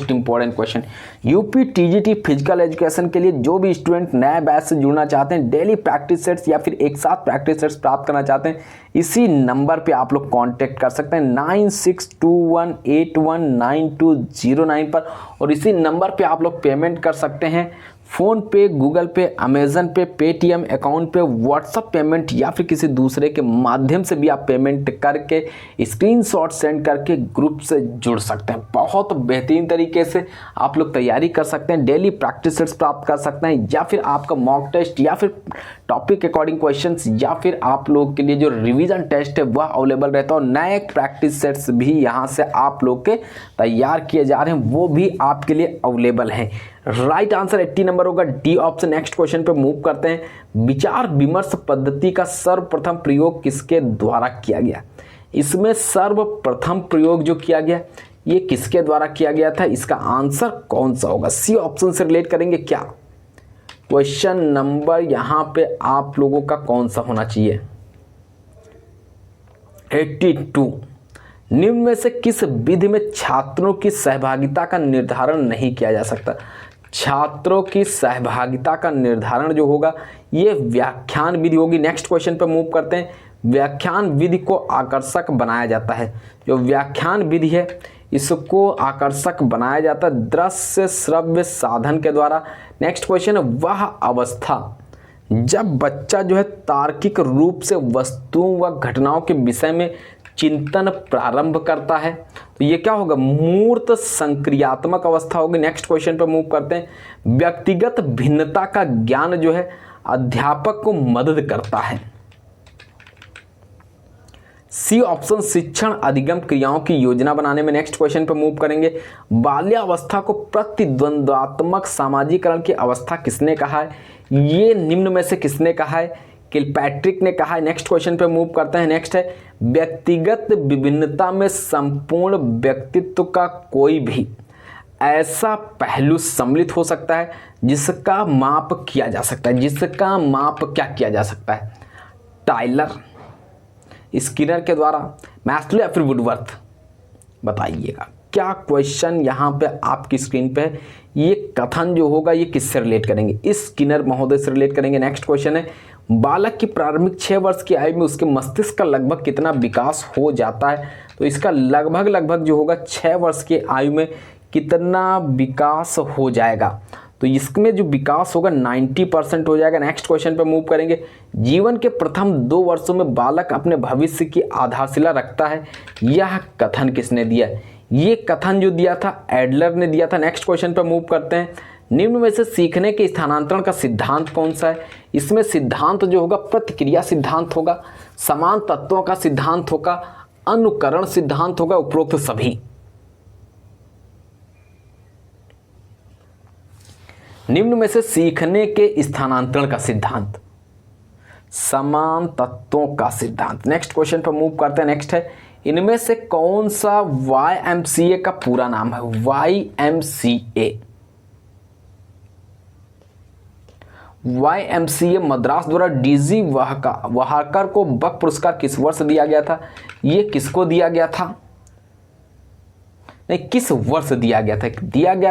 [SPEAKER 1] important question. UP TGT physical education के लिए जो भी स्टूडेंट नए बैच से जुड़ना चाहते हैं, डेली प्रैक्टिस सेट्स या फिर एक साथ प्रैक्टिस सेट्स प्राप्त करना चाहते हैं, इसी नंबर पे आप लोग कांटेक्ट कर सकते हैं 9621819209 पर, और इसी नंबर पे आप लोग पेमेंट कर सकते हैं फ़ोन पे, गूगल पे, अमेज़न पे, पेटीएम अकाउंट पे, व्हाट्सअप पेमेंट या फिर किसी दूसरे के माध्यम से भी आप पेमेंट करके स्क्रीनशॉट सेंड करके ग्रुप से जुड़ सकते हैं। बहुत बेहतरीन तरीके से आप लोग तैयारी कर सकते हैं, डेली प्रैक्टिस सेट्स प्राप्त कर सकते हैं, या फिर आपका मॉक टेस्ट या फिर टॉपिक अकॉर्डिंग क्वेश्चंस या फिर आप लोग के लिए जो रिवीजन टेस्ट है वह अवेलेबल रहता है, और नए प्रैक्टिस सेट्स भी यहाँ से आप लोग के तैयार किए जा रहे हैं, वो भी आपके लिए अवेलेबल हैं। राइट आंसर 80 नंबर होगा, डी ऑप्शन। नेक्स्ट क्वेश्चन पे मूव करते हैं। विचार विमर्श पद्धति का सर्वप्रथम प्रयोग किसके द्वारा किया गया? इसमें सर्वप्रथम प्रयोग जो किया गया ये किसके द्वारा किया गया था? इसका आंसर कौन सा होगा? सी ऑप्शन से रिलेट करेंगे क्या? क्वेश्चन नंबर यहां पे आप लोगों का कौन सा होना चाहिए? 82। निम्न में से किस विधि में छात्रों की सहभागिता का निर्धारण नहीं किया जा सकता? छात्रों की सहभागिता का निर्धारण जो होगा ये व्याख्यान विधि होगी। नेक्स्ट क्वेश्चन पर मूव करते हैं। व्याख्यान विधि को आकर्षक बनाया जाता है। जो व्याख्यान विधि है इसको आकर्षक बनाया जाता है दृश्य श्रव्य साधन के द्वारा। नेक्स्ट क्वेश्चन है, वह अवस्था जब बच्चा जो है तार्किक रूप से वस्तुओं व घटनाओं के विषय में चिंतन प्रारंभ करता है, तो ये क्या होगा? मूर्त संक्रियात्मक अवस्था होगी। नेक्स्ट क्वेश्चन पर मूव करते हैं। व्यक्तिगत भिन्नता का ज्ञान जो है अध्यापक को मदद करता है। सी ऑप्शन शिक्षण अधिगम क्रियाओं की योजना बनाने में। नेक्स्ट क्वेश्चन पर मूव करेंगे। बाल्यावस्था को प्रतिद्वंद्वात्मक सामाजिकरण की अवस्था किसने कहा है? ये निम्न में से किसने कहा है? किलपैट्रिक ने कहा है। नेक्स्ट क्वेश्चन पे मूव करते हैं। नेक्स्ट है, व्यक्तिगत विभिन्नता में संपूर्ण व्यक्तित्व का कोई भी ऐसा पहलू सम्मिलित हो सकता है जिसका माप किया जा सकता है। जिसका माप क्या किया जा सकता है? टाइलर, स्किनर के द्वारा, मैस्लो या फिर वुडवर्थ? बताइएगा क्या क्वेश्चन यहाँ पे आपकी स्क्रीन पे है। ये कथन जो होगा ये किससे रिलेट करेंगे? इस स्किनर महोदय से रिलेट करेंगे। नेक्स्ट क्वेश्चन है, बालक की प्रारंभिक 6 वर्ष की आयु में उसके मस्तिष्क का लगभग कितना विकास हो जाता है? तो इसका लगभग जो होगा 6 वर्ष की आयु में कितना विकास हो जाएगा? तो इसमें जो विकास होगा 90% हो जाएगा। नेक्स्ट क्वेश्चन पे मूव करेंगे। जीवन के प्रथम 2 वर्षों में बालक अपने भविष्य की आधारशिला रखता है, यह कथन किसने दिया? ये कथन जो दिया था एडलर ने दिया था। नेक्स्ट क्वेश्चन पे मूव करते हैं। निम्न में से सीखने के स्थानांतरण का सिद्धांत कौन सा है? इसमें सिद्धांत जो होगा प्रतिक्रिया सिद्धांत होगा, समान तत्वों का सिद्धांत होगा, अनुकरण सिद्धांत होगा, उपरोक्त सभी। निम्न में से सीखने के स्थानांतरण का सिद्धांत, समान तत्वों का सिद्धांत। नेक्स्ट क्वेश्चन पर मूव करते हैं। नेक्स्ट है, इनमें से कौन सा YMCA का पूरा नाम है? YMCA मद्रास द्वारा डीजी वाहकर को बक पुरस्कार किस वर्ष दिया गया था? ये किसको दिया गया था? नहीं, किस वर्ष दिया गया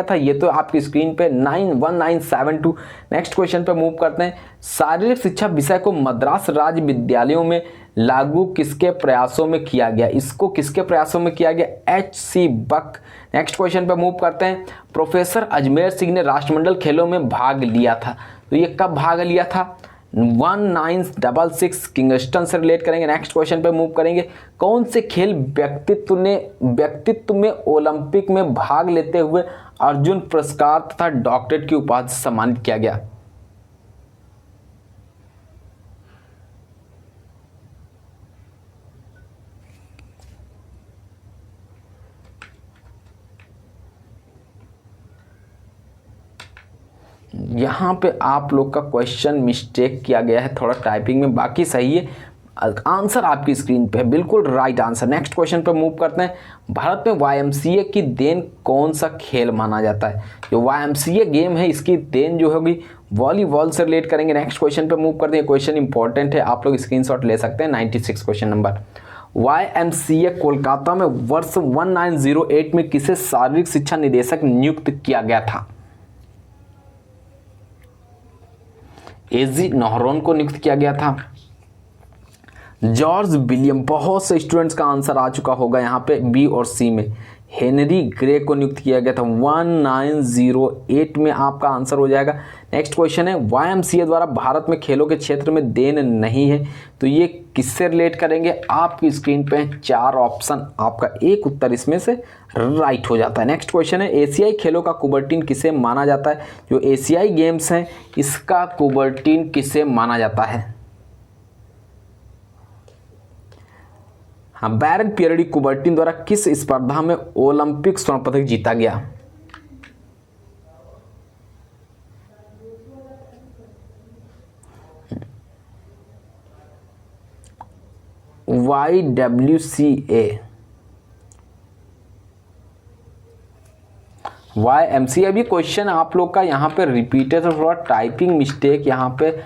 [SPEAKER 1] था ये तो आपकी स्क्रीन पे 91972। नेक्स्ट क्वेश्चन पे मूव करते हैं। शारीरिक शिक्षा विषय को मद्रास राज्य विद्यालयों में लागू किसके प्रयासों में किया गया? इसको किसके प्रयासों में किया गया? HC बक। नेक्स्ट क्वेश्चन पे मूव करते हैं। प्रोफेसर अजमेर सिंह ने राष्ट्रमंडल खेलों में भाग लिया था, तो ये कब भाग लिया था? 1966 किंगस्टन से रिलेट करेंगे। नेक्स्ट क्वेश्चन पे मूव करेंगे। कौन से खेल व्यक्तित्व में ओलंपिक में भाग लेते हुए अर्जुन पुरस्कार तथा डॉक्टरेट की उपाधि से सम्मानित किया गया? यहाँ पे आप लोग का क्वेश्चन मिस्टेक किया गया है थोड़ा टाइपिंग में, बाकी सही है। आंसर आपकी स्क्रीन पे है, बिल्कुल राइट आंसर। नेक्स्ट क्वेश्चन पे मूव करते हैं। भारत में YMCA की देन कौन सा खेल माना जाता है? जो YMCA गेम है इसकी देन जो होगी वॉलीबॉल से रिलेट करेंगे। नेक्स्ट क्वेश्चन पे मूव करते हैं। क्वेश्चन इंपॉर्टेंट है, आप लोग स्क्रीनशॉट ले सकते हैं। 96 क्वेश्चन नंबर। YMCA कोलकाता में वर्ष 1908 में किसे शारीरिक शिक्षा निदेशक नियुक्त किया गया था? एजी नोहरोन को नियुक्त किया गया था। जॉर्ज विलियम, बहुत से स्टूडेंट्स का आंसर आ चुका होगा यहाँ पे बी और सी में। हेनरी ग्रे को नियुक्त किया गया था 1908 में, आपका आंसर हो जाएगा। नेक्स्ट क्वेश्चन है YMCA द्वारा भारत में खेलों के क्षेत्र में देन नहीं है, तो ये किससे रिलेट करेंगे? आपकी स्क्रीन पे 4 ऑप्शन, आपका एक उत्तर इसमें से राइट हो जाता है। नेक्स्ट क्वेश्चन है एशियाई खेलों का कुबर्टीन किसे माना जाता है? जो एशियाई गेम्स हैं इसका कुबर्टीन किसे माना जाता है? हाँ, बैरन पियरडी कुबर्टीन द्वारा किस स्पर्धा में ओलंपिक स्वर्ण पदक जीता गया? YWCA, YMCA। अभी क्वेश्चन आप लोग का यहाँ पे रिपीटेड, थोड़ा टाइपिंग मिस्टेक यहाँ पे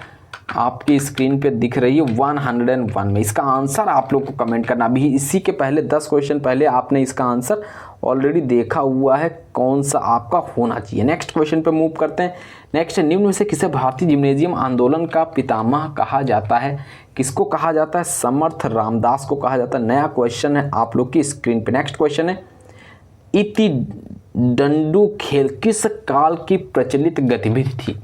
[SPEAKER 1] आपकी स्क्रीन पे दिख रही है 101 में। इसका आंसर आप लोग को कमेंट करना। अभी इसी के पहले 10 क्वेश्चन पहले आपने इसका आंसर ऑलरेडी देखा हुआ है, कौन सा आपका होना चाहिए। नेक्स्ट क्वेश्चन पे मूव करते हैं। नेक्स्ट, निम्न में से किसे भारतीय जिम्नेजियम आंदोलन का पितामह कहा जाता है? किसको कहा जाता है? समर्थ रामदास को कहा जाता है। नया क्वेश्चन है आप लोग की स्क्रीन पे। नेक्स्ट क्वेश्चन है इति डंडू खेल किस काल की प्रचलित गतिविधि थी?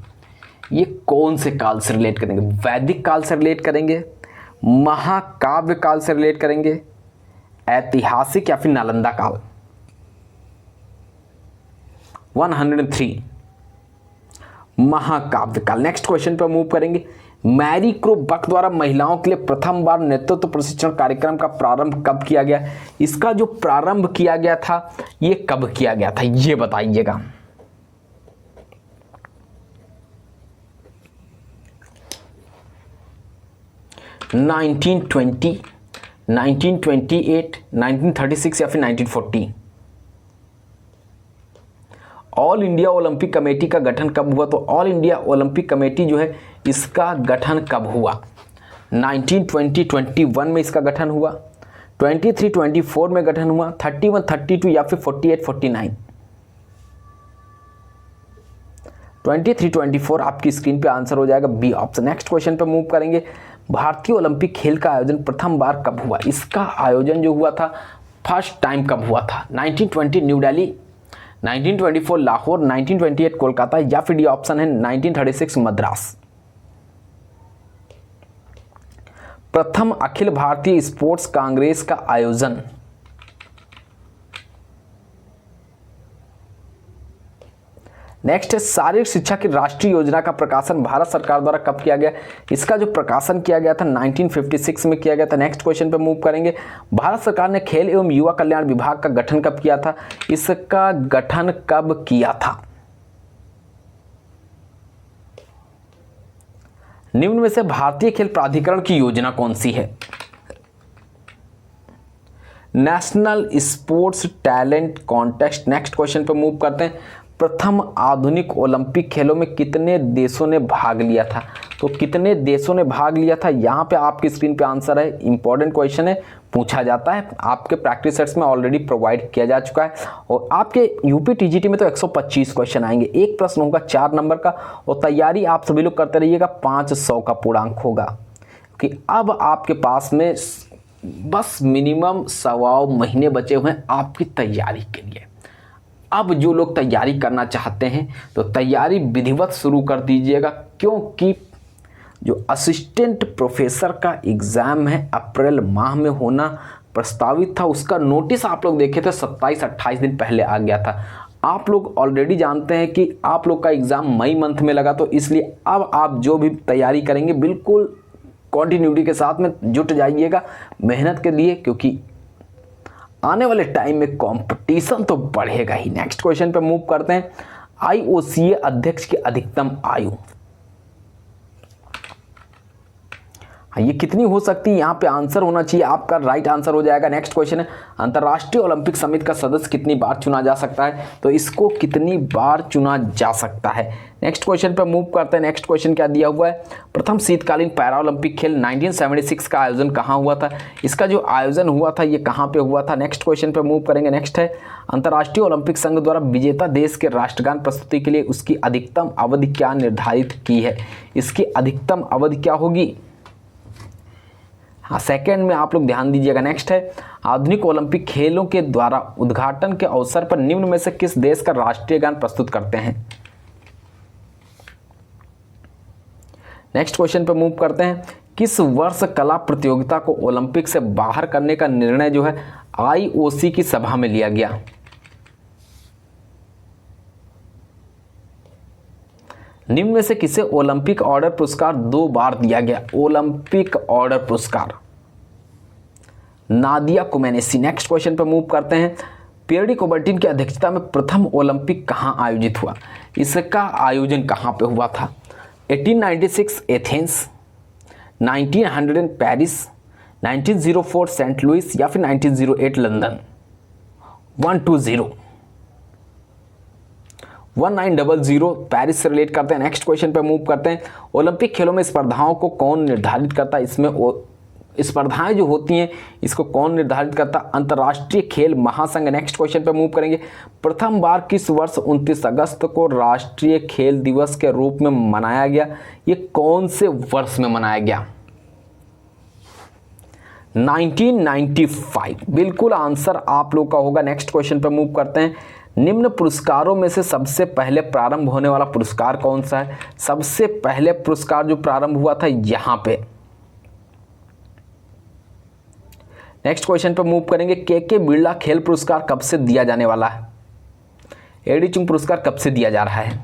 [SPEAKER 1] ये कौन से काल से रिलेट करेंगे? वैदिक काल से रिलेट करेंगे, महाकाव्य काल से रिलेट करेंगे, ऐतिहासिक या फिर नालंदा काल? 103 महाकाव्य काल। नेक्स्ट क्वेश्चन पर मूव करेंगे। मैरी क्रो बक द्वारा महिलाओं के लिए प्रथम बार नेतृत्व प्रशिक्षण कार्यक्रम का प्रारंभ कब किया गया? इसका जो प्रारंभ किया गया था ये कब किया गया था, ये बताइएगा। नाइनटीन 1928, 1936 या फिर 1940? ऑल इंडिया ओलंपिक कमेटी का गठन कब हुआ? तो ऑल इंडिया ओलंपिक कमेटी जो है इसका गठन कब हुआ? 1920-21 में इसका गठन हुआ, 23-24 में गठन हुआ, 31-32 या फिर 48-49? 23-24 आपकी स्क्रीन पे आंसर हो जाएगा बी ऑप्शन। नेक्स्ट क्वेश्चन पे मूव करेंगे। भारतीय ओलंपिक खेल का आयोजन प्रथम बार कब हुआ? इसका आयोजन जो हुआ था फर्स्ट टाइम कब हुआ था? 1920 न्यू दिल्ली, 1924 लाहौर, 1928 कोलकाता या फिर डी ऑप्शन है 1936 मद्रास? प्रथम अखिल भारतीय स्पोर्ट्स कांग्रेस का आयोजन नेक्स्ट है शारीरिक शिक्षा की राष्ट्रीय योजना का प्रकाशन भारत सरकार द्वारा कब किया गया? इसका जो प्रकाशन किया गया था 1956 में किया गया था। नेक्स्ट क्वेश्चन पे मूव करेंगे। भारत सरकार ने खेल एवं युवा कल्याण विभाग का गठन कब किया था? इसका गठन कब किया था? निम्न में से भारतीय खेल प्राधिकरण की योजना कौन सी है? National sports talent contest. Next question पे मूव करते हैं। प्रथम आधुनिक ओलंपिक खेलों में कितने देशों ने भाग लिया था? तो कितने देशों ने भाग लिया था यहाँ पे आपकी स्क्रीन पे आंसर है। इंपॉर्टेंट क्वेश्चन है, पूछा जाता है, आपके प्रैक्टिस सेट्स में ऑलरेडी प्रोवाइड किया जा चुका है। और आपके यूपी टीजीटी में तो 125 क्वेश्चन आएंगे, एक प्रश्न होगा 4 नंबर का, और तैयारी आप सभी लोग करते रहिएगा, 500 का पूर्णांक होगा। कि अब आपके पास में बस मिनिमम 1.25 महीने बचे हुए हैं आपकी तैयारी के लिए। अब जो लोग तैयारी करना चाहते हैं तो तैयारी विधिवत शुरू कर दीजिएगा, क्योंकि जो असिस्टेंट प्रोफेसर का एग्ज़ाम है अप्रैल माह में होना प्रस्तावित था, उसका नोटिस आप लोग देखे थे 27-28 दिन पहले आ गया था। आप लोग ऑलरेडी जानते हैं कि आप लोग का एग्ज़ाम मई मंथ में लगा, तो इसलिए अब आप जो भी तैयारी करेंगे बिल्कुल कॉन्टिन्यूटी के साथ में जुट जाइएगा मेहनत के लिए, क्योंकि आने वाले टाइम में कंपटीशन तो बढ़ेगा ही। नेक्स्ट क्वेश्चन पे मूव करते हैं। IOCA अध्यक्ष की अधिकतम आयु? हाँ, ये कितनी हो सकती है, यहाँ पे आंसर होना चाहिए, आपका राइट आंसर हो जाएगा। नेक्स्ट क्वेश्चन है, अंतर्राष्ट्रीय ओलंपिक समिति का सदस्य कितनी बार चुना जा सकता है, तो इसको कितनी बार चुना जा सकता है। नेक्स्ट क्वेश्चन पे मूव करते हैं। नेक्स्ट क्वेश्चन क्या दिया हुआ है, प्रथम शीतकालीन पैरा ओलंपिक खेल 1976 का आयोजन कहाँ हुआ था, इसका जो आयोजन हुआ था ये कहाँ पे हुआ था। नेक्स्ट क्वेश्चन पे मूव करेंगे। नेक्स्ट है, अंतर्राष्ट्रीय ओलंपिक संघ द्वारा विजेता देश के राष्ट्रगान प्रस्तुति के लिए उसकी अधिकतम अवधि क्या निर्धारित की है, इसकी अधिकतम अवधि क्या होगी। हाँ, सेकंड में आप लोग ध्यान दीजिएगा। नेक्स्ट है, आधुनिक ओलंपिक खेलों के द्वारा उद्घाटन के अवसर पर निम्न में से किस देश का राष्ट्रीय गान प्रस्तुत करते हैं। नेक्स्ट क्वेश्चन पे मूव करते हैं, किस वर्ष कला प्रतियोगिता को ओलंपिक से बाहर करने का निर्णय जो है आईओसी की सभा में लिया गया। निम्न में से किसे ओलंपिक ऑर्डर पुरस्कार 2 बार दिया गया। ओलंपिक ऑर्डर पुरस्कार नादिया कुमैनेसी। नेक्स्ट क्वेश्चन पे मूव करते हैं, पियर्डी कुबर्टिन की अध्यक्षता में प्रथम ओलंपिक कहां आयोजित हुआ, इसका आयोजन कहां पे हुआ था। 1896 एथेंस, 1900 पेरिस, 1904 सेंट लुइस या फिर 1908 लंदन। 120 1900 पेरिस से रिलेट करते हैं। नेक्स्ट क्वेश्चन पे मूव करते हैं, ओलंपिक खेलों में स्पर्धाओं को कौन निर्धारित करता है, इसमें स्पर्धाएं जो होती हैं इसको कौन निर्धारित करता है, अंतर्राष्ट्रीय खेल महासंघ। नेक्स्ट क्वेश्चन पे मूव करेंगे, प्रथम बार किस वर्ष 29 अगस्त को राष्ट्रीय खेल दिवस के रूप में मनाया गया, ये कौन से वर्ष में मनाया गया। 1995 बिल्कुल आंसर आप लोग का होगा। नेक्स्ट क्वेश्चन पे मूव करते हैं, निम्न पुरस्कारों में से सबसे पहले प्रारंभ होने वाला पुरस्कार कौन सा है। सबसे पहले पुरस्कार जो प्रारंभ हुआ था यहां पे। नेक्स्ट क्वेश्चन पे मूव करेंगे, के बिरला खेल पुरस्कार कब से दिया जाने वाला है। एडी चुंग पुरस्कार कब से दिया जा रहा है।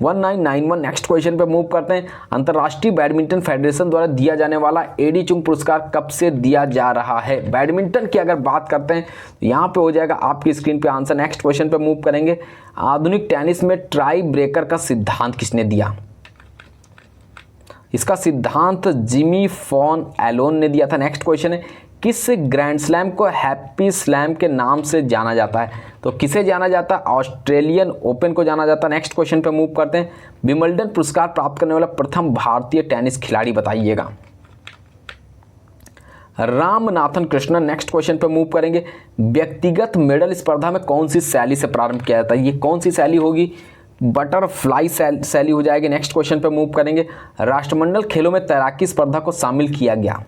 [SPEAKER 1] 1991। नेक्स्ट क्वेश्चन पे मूव करते हैं, अंतर्राष्ट्रीय बैडमिंटन फेडरेशन द्वारा दिया जाने वाला एडी चुंग पुरस्कार कब से दिया जा रहा है। बैडमिंटन की अगर बात करते हैं तो यहाँ पे हो जाएगा आपकी स्क्रीन पे आंसर। नेक्स्ट क्वेश्चन पे मूव करेंगे, आधुनिक टेनिस में ट्राई ब्रेकर का सिद्धांत किसने दिया। इसका सिद्धांत जिमी फॉन एलोन ने दिया था। नेक्स्ट क्वेश्चन है, किस ग्रैंड स्लैम को हैप्पी स्लैम के नाम से जाना जाता है, तो किसे जाना जाता है, ऑस्ट्रेलियन ओपन को जाना जाता है। नेक्स्ट क्वेश्चन पे मूव करते हैं, विंबलडन पुरस्कार प्राप्त करने वाला प्रथम भारतीय टेनिस खिलाड़ी बताइएगा। रामनाथन कृष्णन। नेक्स्ट क्वेश्चन पे मूव करेंगे, व्यक्तिगत मेडल स्पर्धा में कौन सी शैली से प्रारंभ किया जाता है, ये कौन सी शैली होगी, बटरफ्लाई शैली हो जाएगी। नेक्स्ट क्वेश्चन पे मूव करेंगे, राष्ट्रमंडल खेलों में तैराकी स्पर्धा को शामिल किया गया,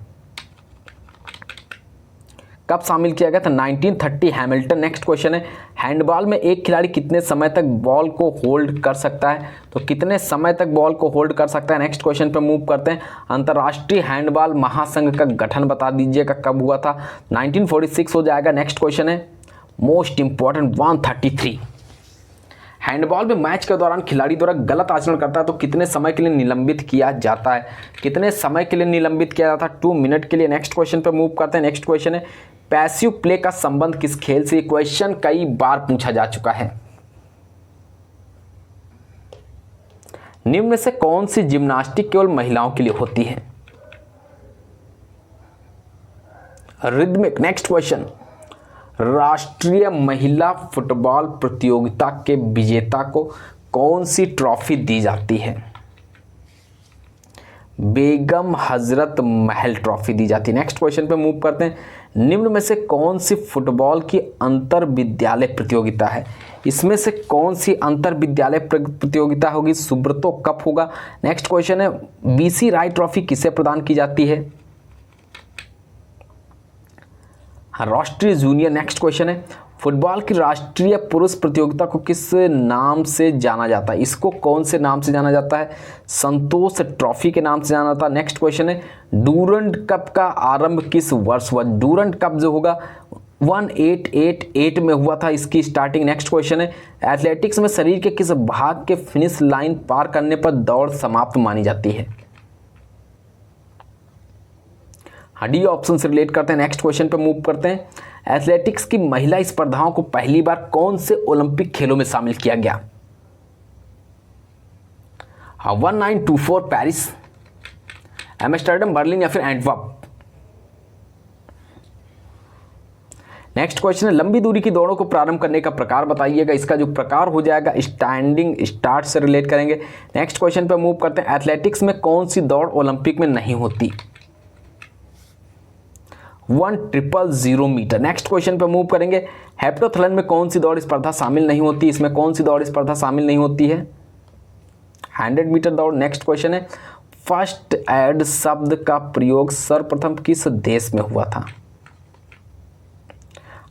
[SPEAKER 1] कब शामिल किया गया था, 1930 हैमिल्टन। नेक्स्ट क्वेश्चन है, हैंडबॉल में एक खिलाड़ी कितने समय तक बॉल को होल्ड कर सकता है, तो कितने समय तक बॉल को होल्ड कर सकता है। नेक्स्ट क्वेश्चन पे मूव करते हैं, अंतर्राष्ट्रीय हैंडबॉल महासंघ का गठन बता दीजिएगा कब हुआ था, 1946 हो जाएगा। नेक्स्ट क्वेश्चन है मोस्ट इंपॉर्टेंट 133, हैंडबॉल में मैच के दौरान खिलाड़ी द्वारा गलत आचरण करता है तो कितने समय के लिए निलंबित किया जाता है, कितने समय के लिए निलंबित किया जाता है, 2 मिनट के लिए। नेक्स्ट क्वेश्चन पे मूव करते हैं। नेक्स्ट क्वेश्चन है, पैसिव प्ले का संबंध किस खेल से, क्वेश्चन कई बार पूछा जा चुका है। निम्न में से कौन सी जिम्नास्टिक केवल महिलाओं के लिए होती है, रिदमिक। नेक्स्ट क्वेश्चन, राष्ट्रीय महिला फुटबॉल प्रतियोगिता के विजेता को कौन सी ट्रॉफी दी जाती है, बेगम हजरत महल ट्रॉफी दी जाती है। नेक्स्ट क्वेश्चन पे मूव करते हैं, निम्न में से कौन सी फुटबॉल की अंतर विद्यालय प्रतियोगिता है, इसमें से कौन सी अंतर विद्यालय प्रतियोगिता होगी, सुब्रतो कप होगा। नेक्स्ट क्वेश्चन है, बीसी राय ट्रॉफी किसे प्रदान की जाती है, राष्ट्रीय जूनियर। नेक्स्ट क्वेश्चन है, फुटबॉल की राष्ट्रीय पुरुष प्रतियोगिता को किस नाम से जाना जाता है, इसको कौन से नाम से जाना जाता है, संतोष ट्रॉफी के नाम से जाना जाता है। नेक्स्ट क्वेश्चन है, डूरंड कप का आरंभ किस वर्ष हुआ, डूरंड कप जो होगा 1888 में हुआ था इसकी स्टार्टिंग। नेक्स्ट क्वेश्चन है, एथलेटिक्स में शरीर के किस भाग के फिनिश लाइन पार करने पर दौड़ समाप्त मानी जाती है। डी ऑप्शन से रिलेट करते हैं। नेक्स्ट क्वेश्चन पे मूव करते हैं, एथलेटिक्स की महिला स्पर्धाओं को पहली बार कौन से ओलंपिक खेलों में शामिल किया गया, हाँ 1924 पेरिस, एम्स्टर्डम, बर्लिन या फिर एंटवर्प। नेक्स्ट क्वेश्चन है लंबी दूरी की दौड़ों को प्रारंभ करने का प्रकार बताइएगा। इसका जो प्रकार हो जाएगा स्टैंडिंग स्टार्ट से रिलेट करेंगे। नेक्स्ट क्वेश्चन पे मूव करते हैं, एथलेटिक्स में कौन सी दौड़ ओलंपिक में नहीं होती? 1,000 मीटर। नेक्स्ट क्वेश्चन पे मूव करेंगे, हेप्टाथलन में कौन सी दौड़ स्पर्धा शामिल नहीं होती? इसमें कौन सी दौड़ स्पर्धा शामिल नहीं होती है? 100 मीटर दौड़। नेक्स्ट क्वेश्चन है, फर्स्ट एड शब्द का प्रयोग सर्वप्रथम किस देश में हुआ था?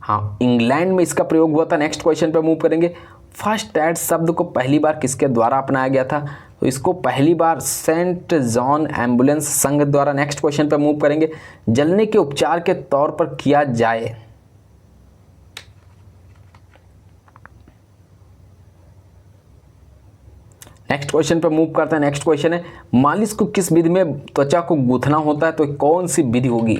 [SPEAKER 1] हाँ, इंग्लैंड में इसका प्रयोग हुआ था। नेक्स्ट क्वेश्चन पे मूव करेंगे, फर्स्ट एड शब्द को पहली बार किसके द्वारा अपनाया गया था? तो इसको पहली बार सेंट जॉन एम्बुलेंस संघ द्वारा। नेक्स्ट क्वेश्चन पे मूव करेंगे, जलने के उपचार के तौर पर किया जाए। नेक्स्ट क्वेश्चन पे मूव करते हैं। नेक्स्ट क्वेश्चन है, मालिश को किस विधि में त्वचा को गूंथना होता है? तो कौन सी विधि होगी?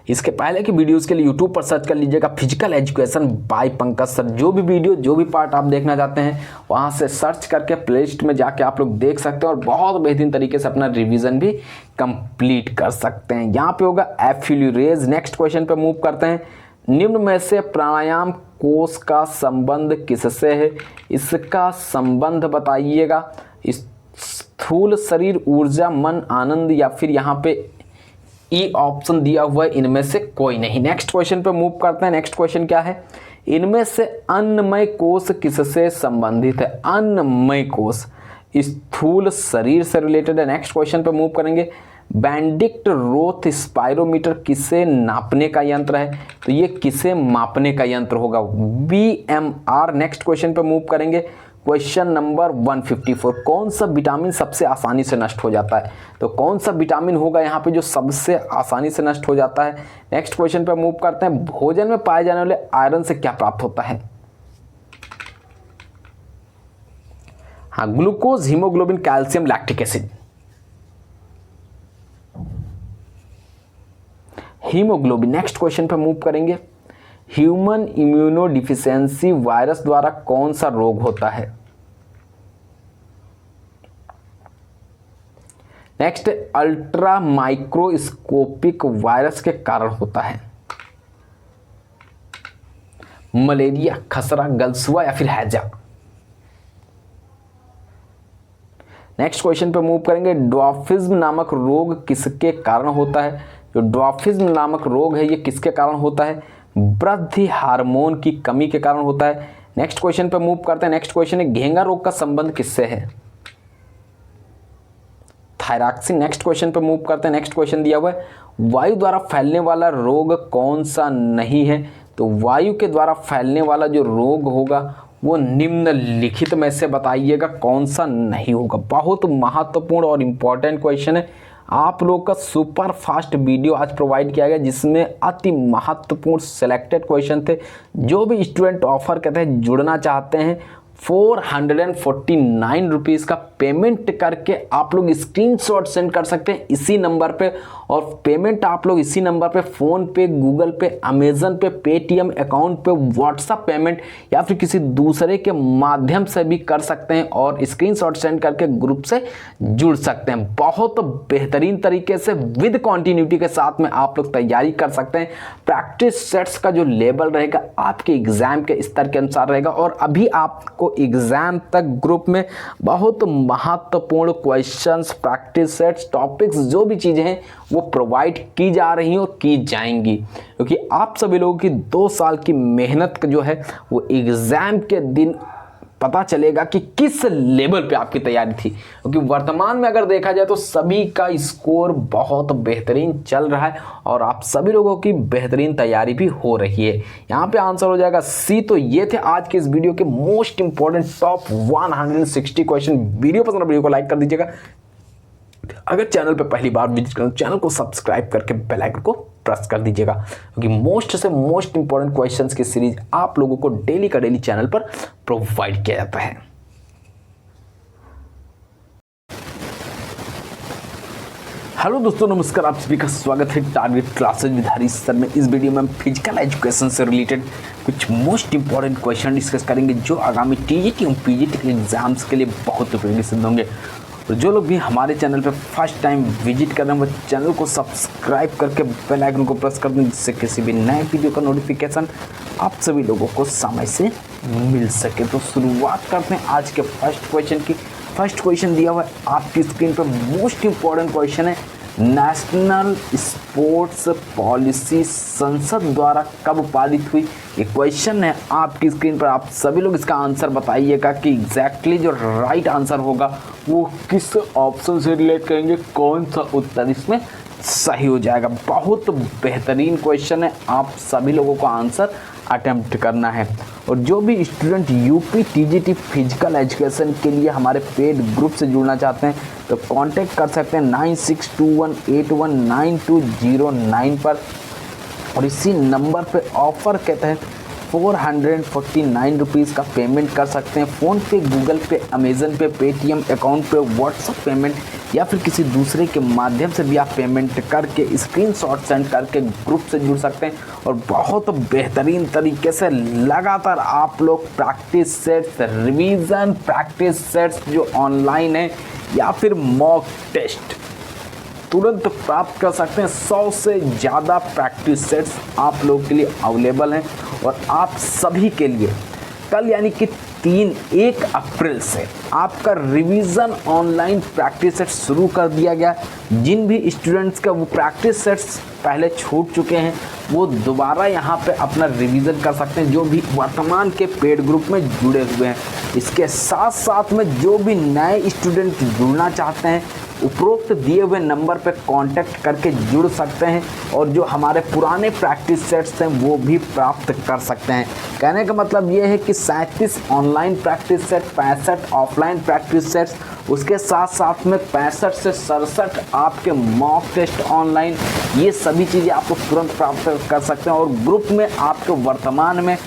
[SPEAKER 1] इसके पहले की वीडियोस के लिए यूट्यूब पर सर्च कर लीजिएगा physical education by Pankaj sir. जो भी वीडियो जो भी पार्ट आप देखना चाहते हैं वहां से सर्च करके प्लेलिस्ट में जाके आप लोग देख सकते हैं और बहुत बेहतरीन तरीके से अपना रिवीजन भी कंप्लीट कर सकते हैं। यहाँ पे होगा एफिल्यूरेज। नेक्स्ट क्वेश्चन पे मूव करते हैं, निम्न में से प्राणायाम कोष का संबंध किससे है? इसका संबंध बताइएगा। स्थूल शरीर, ऊर्जा, मन, आनंद या फिर यहाँ पे ई ऑप्शन दिया हुआ है, इनमें से कोई नहीं। नेक्स्ट क्वेश्चन पे मूव करते हैं। नेक्स्ट क्वेश्चन क्या है, इनमें से अन्नमय कोष किससे संबंधित है? अन्नमय कोष स्थूल शरीर से रिलेटेड है। नेक्स्ट क्वेश्चन पे मूव करेंगे, बेंडिक्ट रोथ स्पायरोमीटर किसे नापने का यंत्र है? तो ये किसे मापने का यंत्र होगा? BMR। नेक्स्ट क्वेश्चन पे मूव करेंगे, क्वेश्चन नंबर 154, कौन सा विटामिन सबसे आसानी से नष्ट हो जाता है? तो कौन सा विटामिन होगा यहाँ पे जो सबसे आसानी से नष्ट हो जाता है? नेक्स्ट क्वेश्चन पे मूव करते हैं, भोजन में पाए जाने वाले आयरन से क्या प्राप्त होता है? हाँ, glucose, haemoglobin, calcium, lactic acid. Haemoglobin. Next question पे मूव करेंगे, ह्यूमन इम्यूनोडिफिशियंसी वायरस द्वारा कौन सा रोग होता है? नेक्स्ट, अल्ट्रा माइक्रोस्कोपिक वायरस के कारण होता है। मलेरिया, खसरा, गलसुआ या फिर हैजा। नेक्स्ट क्वेश्चन पे मूव करेंगे, ड्वार्फिज्म नामक रोग किसके कारण होता है? जो ड्वार्फिज्म नामक रोग है ये किसके कारण होता है? वृद्धि हार्मोन की कमी के कारण होता है। नेक्स्ट क्वेश्चन पे मूव करते हैं। नेक्स्ट क्वेश्चन है, घेंगा रोग का संबंध किससे है? थायरॉक्सिन। नेक्स्ट क्वेश्चन पे मूव करते हैं। नेक्स्ट क्वेश्चन दिया हुआ है, वायु द्वारा फैलने वाला रोग कौन सा नहीं है? तो वायु के द्वारा फैलने वाला जो रोग होगा वो निम्नलिखित में से बताइएगा कौन सा नहीं होगा। बहुत महत्वपूर्ण और इंपॉर्टेंट क्वेश्चन है। आप लोग का सुपर फास्ट वीडियो आज प्रोवाइड किया गया जिसमें अति महत्वपूर्ण सिलेक्टेड क्वेश्चन थे। जो भी स्टूडेंट ऑफर के तहत जुड़ना चाहते हैं 449 रुपीज़ का पेमेंट करके आप लोग स्क्रीनशॉट सेंड कर सकते हैं इसी नंबर पे, और पेमेंट आप लोग इसी नंबर पे फ़ोन पे, गूगल पे, अमेज़न पे, पेटीएम अकाउंट पे, व्हाट्सएप पेमेंट या फिर किसी दूसरे के माध्यम से भी कर सकते हैं और स्क्रीनशॉट सेंड करके ग्रुप से जुड़ सकते हैं। बहुत बेहतरीन तरीके से विद कॉन्टिन्यूटी के साथ में आप लोग तैयारी कर सकते हैं। प्रैक्टिस सेट्स का जो लेवल रहेगा आपके एग्ज़ाम के स्तर के अनुसार रहेगा, और अभी आपको एग्जाम तक ग्रुप में बहुत महत्वपूर्ण क्वेश्चंस, प्रैक्टिस सेट्स, टॉपिक्स जो भी चीजें हैं वो प्रोवाइड की जा रही हैं और की जाएंगी, क्योंकि आप सभी लोगों की 2 साल की मेहनत जो है वो एग्जाम के दिन पता चलेगा कि किस लेवल पे आपकी तैयारी थी। क्योंकि वर्तमान में अगर देखा जाए तो सभी का स्कोर बहुत बेहतरीन चल रहा है और आप सभी लोगों की बेहतरीन तैयारी भी हो रही है। यहाँ पे आंसर हो जाएगा सी। तो ये थे आज के इस वीडियो के most important top 160 question. Video पसंद है वीडियो को लाइक कर दीजिएगा। अगर चैनल पे पहली बार विजिट करें चैनल को सब्सक्राइब करके बेल आइकन को प्रेस कर दीजिएगा, क्योंकि मोस्ट से मोस्ट इंपॉर्टेंट क्वेश्चंस की सीरीज आप लोगों को डेली का डेली चैनल पर प्रोवाइड किया जाता है। हेलो दोस्तों, नमस्कार। आप सभी का स्वागत है target classes with Harish sir में। इस वीडियो में हम फिजिकल एजुकेशन से रिलेटेड कुछ मोस्ट इंपॉर्टेंट क्वेश्चन डिस्कस करेंगे जो आगामी टीजीटी और पीजीटी के एग्जाम्स के लिए बहुत उपयोगी सिद्ध होंगे। और जो लोग भी हमारे चैनल पर फर्स्ट टाइम विजिट कर रहे हैं वो चैनल को सब्सक्राइब करके बेल आइकन को प्रेस कर दें, जिससे किसी भी नए वीडियो का नोटिफिकेशन आप सभी लोगों को समय से मिल सके। तो शुरुआत करते हैं आज के फर्स्ट क्वेश्चन की। फर्स्ट क्वेश्चन दिया हुआ है आपकी स्क्रीन पर। मोस्ट इंपॉर्टेंट क्वेश्चन है, नेशनल स्पोर्ट्स पॉलिसी संसद द्वारा कब पारित हुई? ये क्वेश्चन है आपकी स्क्रीन पर। आप सभी लोग इसका आंसर बताइएगा कि एग्जैक्टली जो राइट आंसर होगा वो किस ऑप्शन से रिलेट करेंगे, कौन सा उत्तर इसमें सही हो जाएगा। बहुत बेहतरीन क्वेश्चन है, आप सभी लोगों को आंसर अटेम्प्ट करना है। और जो भी student UP TGT physical education के लिए हमारे पेड ग्रुप से जुड़ना चाहते हैं तो कांटेक्ट कर सकते हैं 9621819209 पर। और इसी नंबर पे ऑफ़र के तहत 449 रुपीज़ का पेमेंट कर सकते हैं। फ़ोनपे, गूगल पे, अमेज़न पे, पेटीएम अकाउंट पे, व्हाट्सएप पेमेंट या फिर किसी दूसरे के माध्यम से भी आप पेमेंट करके स्क्रीनशॉट सेंड करके ग्रुप से जुड़ सकते हैं। और बहुत बेहतरीन तरीके से लगातार आप लोग practice sets, revision practice sets जो ऑनलाइन है या फिर मॉक टेस्ट तुरंत प्राप्त कर सकते हैं। 100 से ज़्यादा प्रैक्टिस सेट्स आप लोगों के लिए अवेलेबल हैं। और आप सभी के लिए कल यानी कि 1 अप्रैल से आपका रिवीजन ऑनलाइन प्रैक्टिस सेट शुरू कर दिया गया। जिन भी स्टूडेंट्स का वो प्रैक्टिस सेट्स पहले छूट चुके हैं वो दोबारा यहाँ पे अपना रिवीजन कर सकते हैं, जो भी वर्तमान के पेड ग्रुप में जुड़े हुए हैं। इसके साथ साथ में जो भी नए स्टूडेंट जुड़ना चाहते हैं उपरोक्त दिए हुए नंबर पर कांटेक्ट करके जुड़ सकते हैं और जो हमारे पुराने प्रैक्टिस सेट्स हैं वो भी प्राप्त कर सकते हैं। कहने का मतलब ये है कि 37 online practice set, 65 offline practice sets, उसके साथ साथ में 65 से 67 आपके मॉक टेस्ट ऑनलाइन, ये सभी चीज़ें आप लोग तुरंत प्राप्त कर सकते हैं। और ग्रुप में आपको वर्तमान में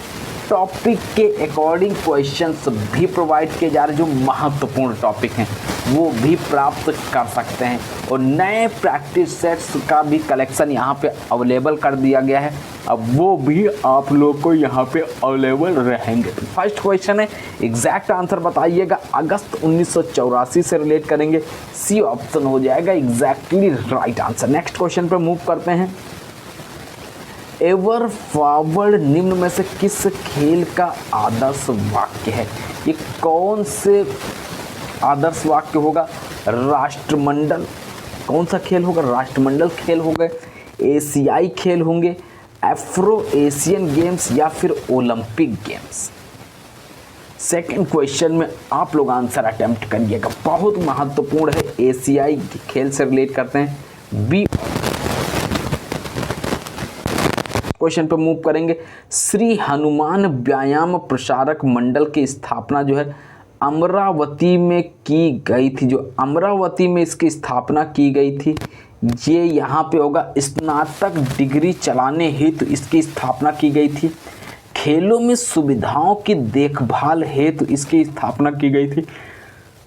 [SPEAKER 1] टॉपिक के अकॉर्डिंग क्वेश्चंस भी प्रोवाइड किए जा रहे हैं, जो महत्वपूर्ण टॉपिक हैं वो भी प्राप्त कर सकते हैं। और नए प्रैक्टिस सेट्स का भी कलेक्शन यहाँ पे अवेलेबल कर दिया गया है, अब वो भी आप लोग को यहाँ पे अवेलेबल रहेंगे। तो फर्स्ट क्वेश्चन है, एग्जैक्ट आंसर बताइएगा। अगस्त 1984 से रिलेट करेंगे, सी ऑप्शन हो जाएगा exactly right answer. Next question पर मूव करते हैं। एवर फॉरवर्ड निम्न में से किस खेल का आदर्श वाक्य है? ये कौन से आदर्श वाक्य होगा? राष्ट्रमंडल कौन सा खेल होगा? राष्ट्रमंडल खेल हो गए, एशियाई खेल होंगे, एफ्रो एशियन गेम्स या फिर ओलंपिक गेम्स। सेकंड क्वेश्चन में आप लोग आंसर अटेम्प्ट करिएगा, बहुत महत्वपूर्ण है, एशियाई खेल से रिलेट करते हैं। बी क्वेश्चन पर मूव करेंगे। श्री हनुमान व्यायाम प्रसारक मंडल की स्थापना जो है अमरावती में की गई थी। जो अमरावती में इसकी स्थापना की गई थी ये यहाँ पे होगा। स्नातक डिग्री चलाने हेतु इसकी स्थापना की गई थी। खेलों में सुविधाओं की देखभाल हेतु इसकी स्थापना की गई थी।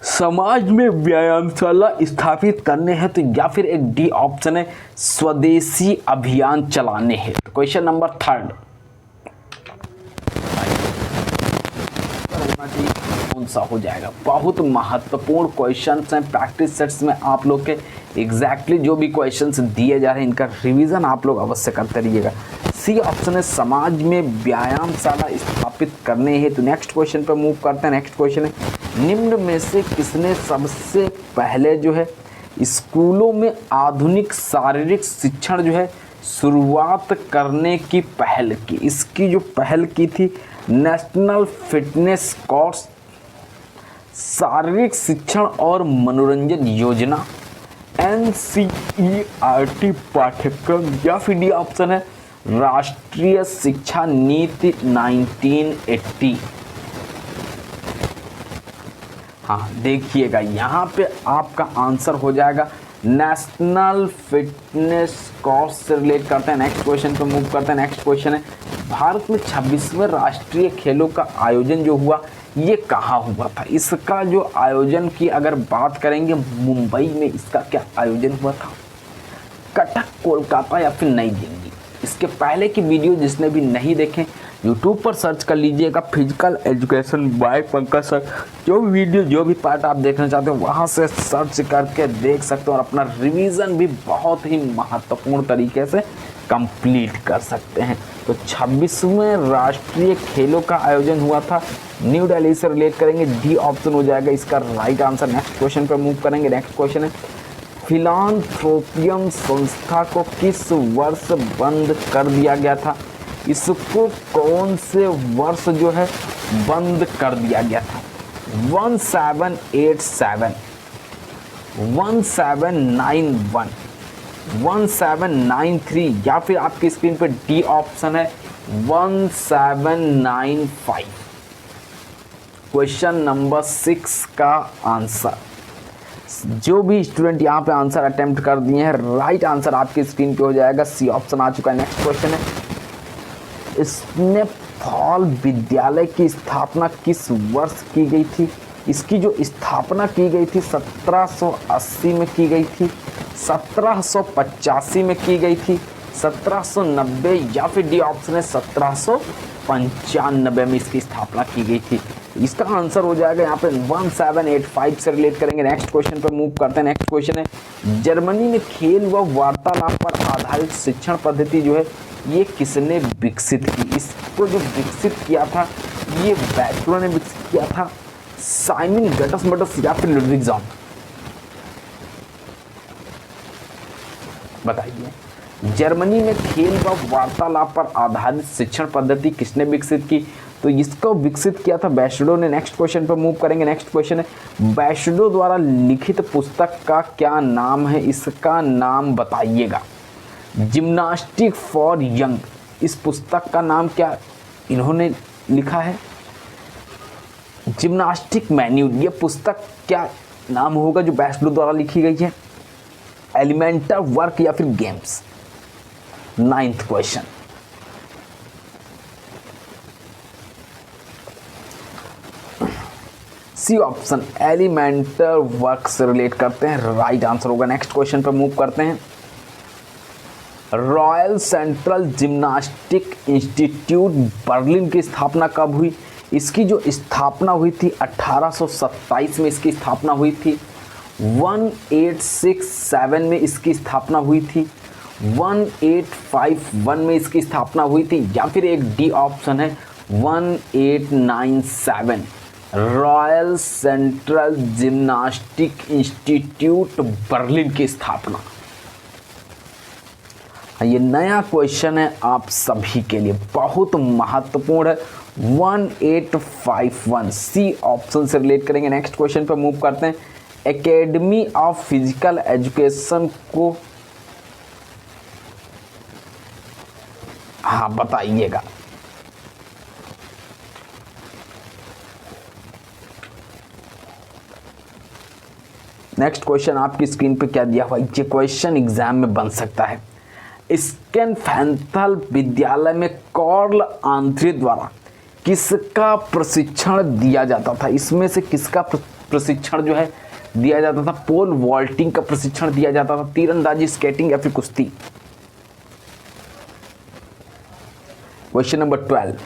[SPEAKER 1] समाज में व्यायामशाला स्थापित करने हेतु या फिर एक डी ऑप्शन है, स्वदेशी अभियान चलाने हेतु। क्वेश्चन नंबर 3 कौन सा हो जाएगा? बहुत महत्वपूर्ण क्वेश्चंस हैं प्रैक्टिस सेट्स में। आप लोग के एग्जैक्टली जो भी क्वेश्चंस दिए जा रहे हैं इनका रिवीजन आप लोग अवश्य करते रहिएगा। सी ऑप्शन है, समाज में व्यायामशाला स्थापित करने हेतु। नेक्स्ट क्वेश्चन पर मूव करते हैं। नेक्स्ट क्वेश्चन है, निम्न में से किसने सबसे पहले जो है स्कूलों में आधुनिक शारीरिक शिक्षण जो है शुरुआत करने की पहल की? इसकी जो पहल की थी नेशनल फिटनेस कोर्स, शारीरिक शिक्षण और मनोरंजन योजना, NCERT पाठ्यक्रम या फिर डी ऑप्शन है राष्ट्रीय शिक्षा नीति 1980। हाँ देखिएगा यहाँ पे आपका आंसर हो जाएगा नेशनल फिटनेस कोर्स से रिलेट करते हैं। नेक्स्ट क्वेश्चन पे मूव करते हैं। नेक्स्ट क्वेश्चन है, भारत में 26वें राष्ट्रीय खेलों का आयोजन जो हुआ ये कहाँ हुआ था? इसका जो आयोजन की अगर बात करेंगे मुंबई में इसका क्या आयोजन हुआ था? कटक कोलकाता या फिर नई दिल्ली। इसके पहले की वीडियो जिसने भी नहीं देखे यूट्यूब पर सर्च कर लीजिएगा physical education by Pankaj sir. जो वीडियो जो भी पार्ट आप देखना चाहते हो वहाँ से सर्च करके देख सकते हो और अपना रिवीजन भी बहुत ही महत्वपूर्ण तरीके से कंप्लीट कर सकते हैं। तो 26वें राष्ट्रीय खेलों का आयोजन हुआ था न्यू दिल्ली से रिलेट करेंगे, डी ऑप्शन हो जाएगा इसका राइट आंसर। नेक्स्ट क्वेश्चन पर मूव करेंगे। नेक्स्ट क्वेश्चन है फिलांथ्रोपियम संस्था को किस वर्ष बंद कर दिया गया था? इसको कौन से वर्ष जो है बंद कर दिया गया था? 1787, 1791, 1793 या फिर आपकी स्क्रीन पर डी ऑप्शन है 1795। क्वेश्चन नंबर 6 का आंसर जो भी स्टूडेंट यहाँ पे आंसर अटेम्प्ट कर दिए हैं राइट आंसर आपकी स्क्रीन पे हो जाएगा, सी ऑप्शन आ चुका है। नेक्स्ट क्वेश्चन है स्नेफॉल विद्यालय की स्थापना किस वर्ष की गई थी? इसकी जो स्थापना की गई थी 1780 में की गई थी, 1785 में की गई थी, 1790 या फिर डी ऑप्शन है 1795 में इसकी स्थापना की गई थी। इसका आंसर हो जाएगा यहाँ पे 1785 से रिलेट करेंगे। नेक्स्ट क्वेश्चन पर मूव करते हैं। नेक्स्ट क्वेश्चन है जर्मनी में खेल व वार्तालाप पर आधारित शिक्षण पद्धति जो है ये किसने विकसित की? इसको जो विकसित किया था ये बैचलर ने विकसित किया था, साइमन गटसमटस या फिर लुडविग जॉन? बताइए। जर्मनी में खेल व वार्तालाप पर आधारित शिक्षण पद्धति किसने विकसित की? तो इसको विकसित किया था बैशडो ने। नेक्स्ट क्वेश्चन पर मूव करेंगे। नेक्स्ट क्वेश्चन है बैशडो द्वारा लिखित पुस्तक का क्या नाम है? इसका नाम बताइएगा। जिम्नास्टिक फॉर यंग, इस पुस्तक का नाम क्या इन्होंने लिखा है? जिम्नास्टिक मैन्यूल, ये पुस्तक क्या नाम होगा जो बैशडो द्वारा लिखी गई है? एलिमेंटर वर्क या फिर games? 9th question C option elementary work से रिलेट करते हैं, राइट आंसर होगा। नेक्स्ट क्वेश्चन पर मूव करते हैं। Royal Central Gymnastic Institute Berlin की स्थापना कब हुई? इसकी जो स्थापना हुई थी 1827 में इसकी स्थापना हुई थी, 1867 में इसकी स्थापना हुई थी, 1851 में इसकी स्थापना हुई थी या फिर एक डी ऑप्शन है 1897। Royal Central Gymnastic Institute Berlin की स्थापना। ये नया क्वेश्चन है आप सभी के लिए, बहुत महत्वपूर्ण है। 1851 सी ऑप्शन से रिलेट करेंगे। नेक्स्ट क्वेश्चन पर मूव करते हैं। एकेडमी ऑफ फिजिकल एजुकेशन को हाँ बताइएगा। नेक्स्ट क्वेश्चन आपकी स्क्रीन पे क्या दिया हुआ, ये क्वेश्चन एग्जाम में बन सकता है। स्केनफेंथल विद्यालय में कार्ल आंद्रे द्वारा किसका प्रशिक्षण दिया जाता था? इसमें से किसका प्रशिक्षण जो है दिया जाता था? पोल वॉल्टिंग का प्रशिक्षण दिया जाता था, तीरंदाजी, स्केटिंग या फिर कुश्ती? क्वेश्चन नंबर 12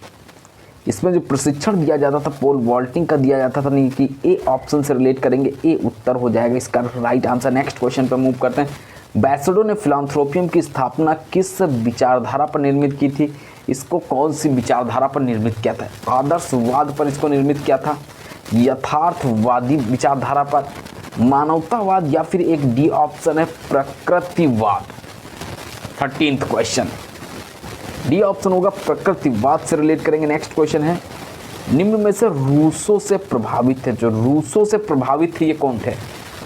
[SPEAKER 1] इसमें जो प्रशिक्षण दिया जाता था पोल वॉल्टिंग का दिया जाता था, नहीं कि ए ऑप्शन से रिलेट करेंगे, ए उत्तर हो जाएगा इसका राइट आंसर। नेक्स्ट क्वेश्चन पर मूव करते हैं। बैशडो ने फिलांथ्रोपियम की स्थापना किस विचारधारा पर निर्मित की थी? इसको कौन सी विचारधारा पर निर्मित किया था? आदर्शवाद पर इसको निर्मित किया था, यथार्थवादी विचारधारा पर, मानवतावाद या फिर एक डी ऑप्शन है प्रकृतिवाद? 13th क्वेश्चन डी ऑप्शन होगा प्रकृतिवाद से रिलेट करेंगे। नेक्स्ट क्वेश्चन है निम्न में से रूसो से प्रभावित है, जो रूसो से प्रभावित थे ये कौन थे?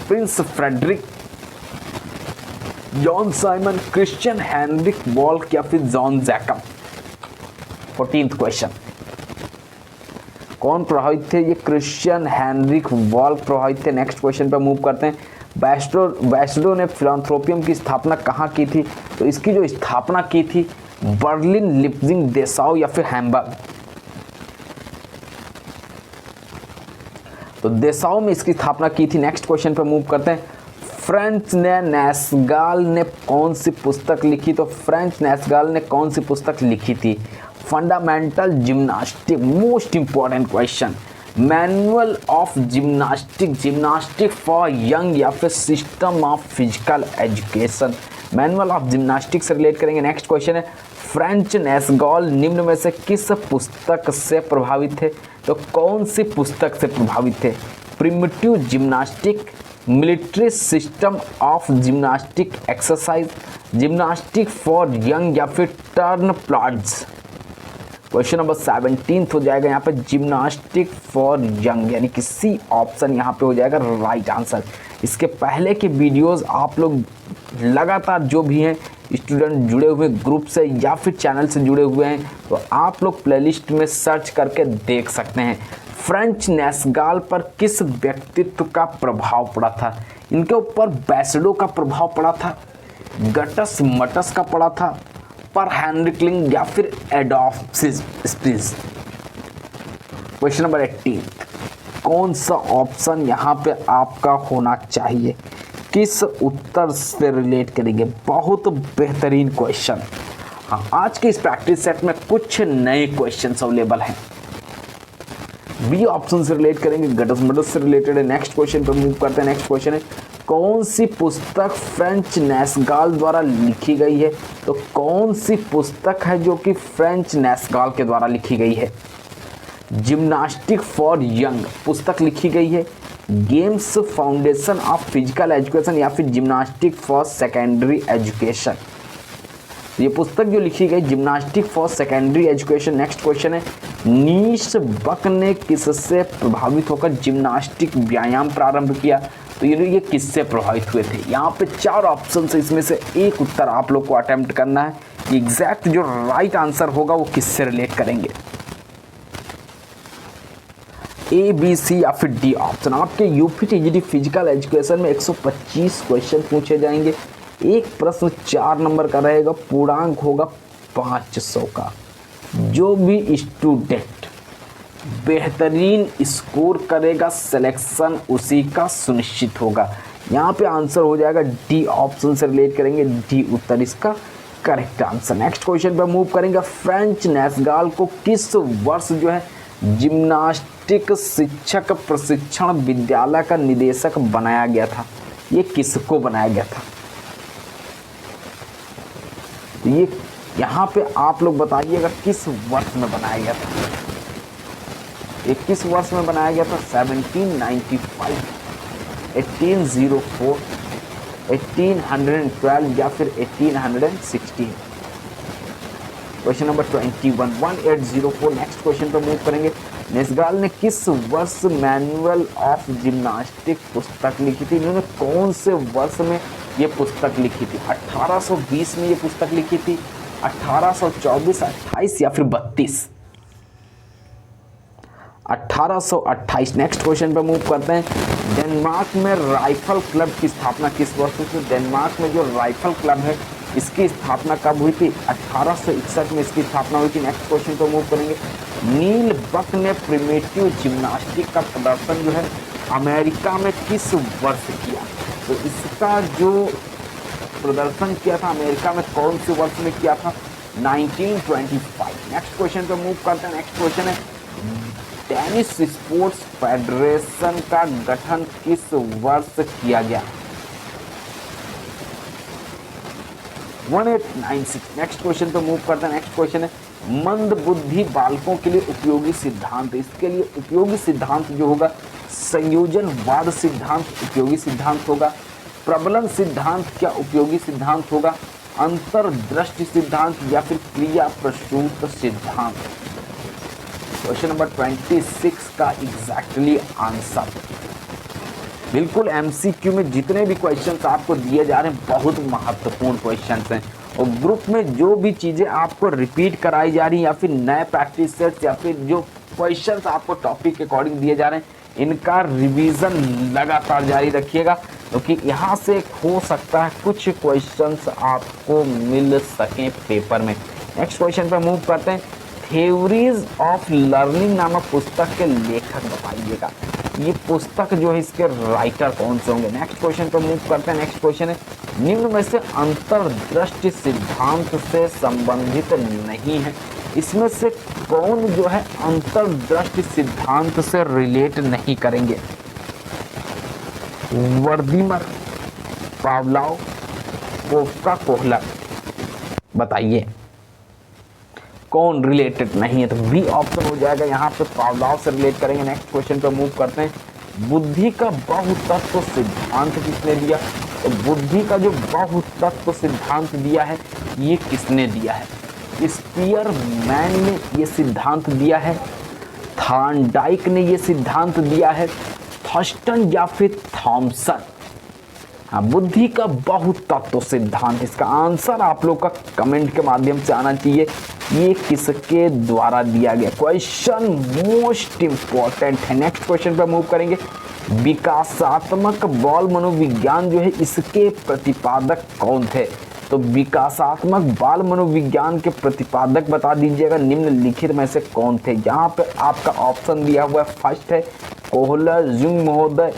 [SPEAKER 1] Prince Frederick, John Simon, Christian Heinrich Wolke या फिर जॉन जैकब? 14th क्वेश्चन कौन प्रभावित थे? ये क्रिश्चियन हेनरिक वॉल्क प्रभावित थे। नेक्स्ट क्वेश्चन पर मूव करते हैं। बैशडो ने फिलांथ्रोपियम की स्थापना कहाँ की थी? तो इसकी जो स्थापना की थी बर्लिन, लिप्जिंग, देसाउ या फिर हैम्बर्ग? तो देसाउ में इसकी स्थापना की थी। नेक्स्ट क्वेश्चन पर मूव करते हैं। फ्रेंच नैसगाल ने कौन सी पुस्तक लिखी? तो फ्रेंच नैसगाल ने कौन सी पुस्तक लिखी थी? Fundamental gymnastic, most important question. Manual of gymnastic for young या फिर system of physical education. Manual of gymnastic से रिलेट करेंगे। नेक्स्ट क्वेश्चन है, फ्रेंच नैसगाल निम्न में से किस पुस्तक से प्रभावित थे? तो कौन सी पुस्तक से प्रभावित थे? Primitive gymnastic, military system of gymnastic exercise, gymnastic for young या फिर टर्न प्लॉट्स। क्वेश्चन नंबर 17 हो जाएगा यहाँ पे जिम्नास्टिक फॉर यंग, यानी कि सी ऑप्शन यहाँ पे हो जाएगा राइट आंसर। इसके पहले के वीडियोस आप लोग लगातार जो भी हैं स्टूडेंट जुड़े हुए ग्रुप से या फिर चैनल से जुड़े हुए हैं तो आप लोग प्लेलिस्ट में सर्च करके देख सकते हैं। फ्रेंच नैसगाल पर किस व्यक्तित्व का प्रभाव पड़ा था? इनके ऊपर बैसडो का प्रभाव पड़ा था, गटस मटस का पड़ा था, पर हेनरिक या फिर एडोल्फ स्पीज। क्वेश्चन नंबर 18, कौन सा ऑप्शन यहाँ पे आपका होना चाहिए? किस उत्तर से रिलेट करेंगे? बहुत बेहतरीन क्वेश्चन। हाँ, आज के इस प्रैक्टिस सेट में कुछ नए क्वेश्चंस अवेलेबल हैं। बी ऑप्शन से रिलेट करेंगे, गटस मटस से रिलेटेड है। नेक्स्ट क्वेश्चन पर मूव करते हैं। नेक्स्ट क्वेश्चन है, कौन सी पुस्तक फ्रेंच नैसगाल द्वारा लिखी गई है? तो कौन सी पुस्तक है जो कि फ्रेंच नैसगाल के द्वारा लिखी गई है? जिम्नास्टिक फॉर यंग पुस्तक लिखी गई है, games foundation of physical education या फिर जिम्नास्टिक फॉर सेकेंडरी एजुकेशन। ये पुस्तक जो लिखी गई gymnastic for secondary education. Next question है, नीश बक ने किससे प्रभावित होकर जिम्नास्टिक व्यायाम प्रारंभ किया? तो ये किससे प्रभावित हुए थे? यहाँ पे 4 ऑप्शन है, इसमें से एक उत्तर आप लोग को अटेम्प्ट करना है। एग्जैक्ट जो राइट आंसर होगा वो किससे रिलेट करेंगे, ए, बी, सी या फिर डी ऑप्शन। आपके यूपी टीजीटी फिजिकल एजुकेशन में 125 क्वेश्चन पूछे जाएंगे। एक प्रश्न 4 नंबर का रहेगा, पूर्णांक होगा 500 का। जो भी स्टूडेंट बेहतरीन स्कोर करेगा सिलेक्शन उसी का सुनिश्चित होगा। यहाँ पे आंसर हो जाएगा डी ऑप्शन से रिलेट करेंगे, डी उत्तर इसका करेक्ट आंसर। नेक्स्ट क्वेश्चन पर मूव करेंगे। फ्रेंच नैसगाल को किस वर्ष जो है जिम्नास्टिक शिक्षक प्रशिक्षण विद्यालय का निदेशक बनाया गया था? ये किसको बनाया गया था? ये यहाँ पे आप लोग बताइएगा किस वर्ष में बनाया गया था? ये किस वर्ष में बनाया गया था? 1795, 1804, 1812 या फिर 1816। Question number 21, 1804। नेक्स्ट क्वेश्चन पर मूव करेंगे। नैसगाल ने किस वर्ष मैनुअल ऑफ जिम्नास्टिक पुस्तक लिखी थी? इन्होंने कौन से वर्ष में ये पुस्तक लिखी थी? 1820 में ये पुस्तक लिखी थी, 1824, 28 या फिर 32? 1828। नेक्स्ट क्वेश्चन पर मूव करते हैं। डेनमार्क में राइफल क्लब की स्थापना किस वर्ष में हुई? डेनमार्क में जो राइफल क्लब है इसकी स्थापना कब हुई थी? 1861 में इसकी स्थापना हुई थी। नेक्स्ट क्वेश्चन पर मूव करेंगे। नील बक ने प्रिमिटिव जिम्नास्टिक का प्रदर्शन जो है अमेरिका में किस वर्ष किया? तो इसका जो प्रदर्शन किया था अमेरिका में कौन से वर्ष में किया था? 1925। नेक्स्ट क्वेश्चन पर मूव करते हैं। नेक्स्ट क्वेश्चन है, टेनिस स्पोर्ट्स फेडरेशन का गठन किस वर्ष किया गया? 1896। नेक्स्ट क्वेश्चन पे मूव करते हैं। नेक्स्ट क्वेश्चन है, मंद बुद्धि बालकों के लिए उपयोगी सिद्धांत। इसके लिए उपयोगी सिद्धांत जो होगा संयोजनवाद सिद्धांत उपयोगी सिद्धांत होगा। प्रबलन सिद्धांत क्या उपयोगी सिद्धांत होगा? अंतर्दृष्टि सिद्धांत या फिर क्रिया प्रसूत सिद्धांत? क्वेश्चन नंबर 26 का एग्जैक्टली आंसर। बिल्कुल एमसीक्यू में जितने भी क्वेश्चंस आपको दिए जा रहे हैं बहुत महत्वपूर्ण क्वेश्चंस हैं और ग्रुप में जो भी चीज़ें आपको रिपीट कराई जा रही हैं या फिर नए प्रैक्टिस सेट्स या फिर जो क्वेश्चंस आपको टॉपिक के अकॉर्डिंग दिए जा रहे हैं इनका रिवीजन लगातार जारी रखिएगा क्योंकि यहाँ से हो सकता है कुछ क्वेश्चंस आपको मिल सकें पेपर में। नेक्स्ट क्वेश्चन पर मूव करते हैं। थ्योरीज ऑफ लर्निंग नामक पुस्तक के लेखक बताइएगा। ये पुस्तक जो है इसके राइटर कौन से होंगे। नेक्स्ट क्वेश्चन पर मूव करते हैं। नेक्स्ट क्वेश्चन है, निम्न में से अंतर्दृष्टि सिद्धांत से संबंधित नहीं है। इसमें से कौन जो है अंतर्दृष्टि सिद्धांत से रिलेट नहीं करेंगे। वर्दीमर, पावलोव, कोफ्का, कोहलर, बताइए कौन रिलेटेड नहीं है। तो बी ऑप्शन हो जाएगा यहाँ पे, पावलोव से रिलेट करेंगे। नेक्स्ट क्वेश्चन पे मूव करते हैं। बुद्धि का बहुतत्व सिद्धांत किसने दिया। तो बुद्धि का जो बहुतत्व सिद्धांत दिया है ये किसने दिया है। स्पीयरमैन ने ये सिद्धांत दिया है, थॉर्नडाइक ने ये सिद्धांत दिया है, थर्स्टन या फिर थॉमसन। हाँ, बुद्धि का बहुतत्व सिद्धांत, इसका आंसर आप लोग का कमेंट के माध्यम से आना चाहिए। ये किसके द्वारा दिया गया। क्वेश्चन मोस्ट इंपॉर्टेंट है। नेक्स्ट क्वेश्चन पर मूव करेंगे। विकासात्मक बाल मनोविज्ञान जो है इसके प्रतिपादक कौन थे। तो विकासात्मक बाल मनोविज्ञान के प्रतिपादक बता दीजिएगा निम्नलिखित में से कौन थे। यहाँ पे आपका ऑप्शन दिया हुआ है, फर्स्ट है कोहलर, जुंग महोदय,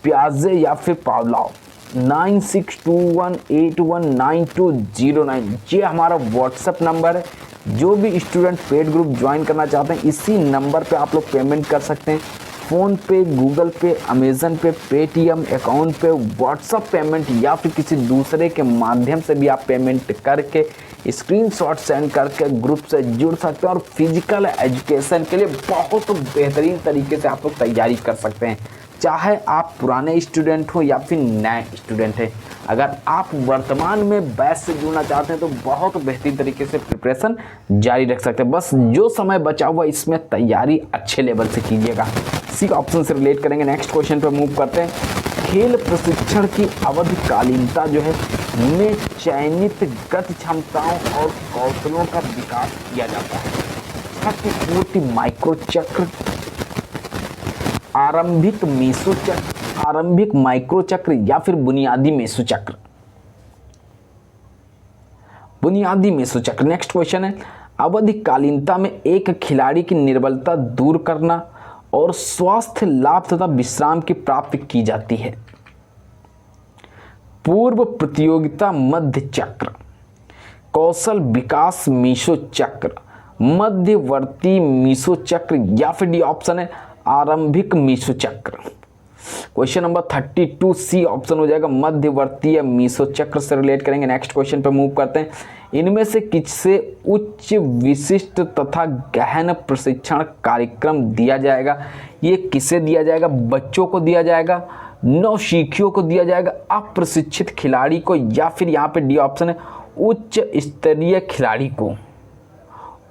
[SPEAKER 1] पियाजे या फिर पावलोव। 9621819209 ये हमारा व्हाट्सएप नंबर है। जो भी स्टूडेंट पेड ग्रुप ज्वाइन करना चाहते हैं इसी नंबर पे आप लोग पेमेंट कर सकते हैं। फ़ोन पे, गूगल पे, अमेज़न पे, पेटीएम अकाउंट पे, व्हाट्सएप पेमेंट या फिर किसी दूसरे के माध्यम से भी आप पेमेंट करके स्क्रीनशॉट सेंड करके ग्रुप से जुड़ सकते हैं और फिजिकल एजुकेशन के लिए बहुत बेहतरीन तरीके से आप लोग तैयारी कर सकते हैं। चाहे आप पुराने स्टूडेंट हो या फिर नए स्टूडेंट हैं, अगर आप वर्तमान में बैच से जुड़ना चाहते हैं तो बहुत बेहतरीन तरीके से प्रिपरेशन जारी रख सकते हैं। बस जो समय बचा हुआ इसमें तैयारी अच्छे लेवल से कीजिएगा। इसी ऑप्शन से रिलेट करेंगे। नेक्स्ट क्वेश्चन पर मूव करते हैं। खेल प्रशिक्षण की अवधिकालीनता जो है में चयनित गति क्षमताओं और कौशलों का विकास किया जाता है। क्षतिपूर्ति माइक्रो चक्र, आरंभिक मेसो चक्र, आरंभिक माइक्रो चक्र या फिर बुनियादी मेसो चक्र। बुनियादी मेसो चक्र। नेक्स्ट क्वेश्चन है, अवधिकालीनता में एक खिलाड़ी की निर्बलता दूर करना और स्वास्थ्य लाभ तथा विश्राम की प्राप्ति की जाती है। पूर्व प्रतियोगिता मध्य चक्र, कौशल विकास मेसो चक्र, मध्यवर्ती मेसो चक्र या फिर डी ऑप्शन है आरंभिक मेसो चक्र। क्वेश्चन नंबर 32 सी ऑप्शन हो जाएगा, मध्यवर्तीय मेसो चक्र से रिलेट करेंगे। नेक्स्ट क्वेश्चन पर मूव करते हैं। इनमें से किससे उच्च विशिष्ट तथा गहन प्रशिक्षण कार्यक्रम दिया जाएगा। ये किसे दिया जाएगा, बच्चों को दिया जाएगा, नौसिखियों को दिया जाएगा, अप्रशिक्षित खिलाड़ी को या फिर यहाँ पे डी ऑप्शन है उच्च स्तरीय खिलाड़ी को।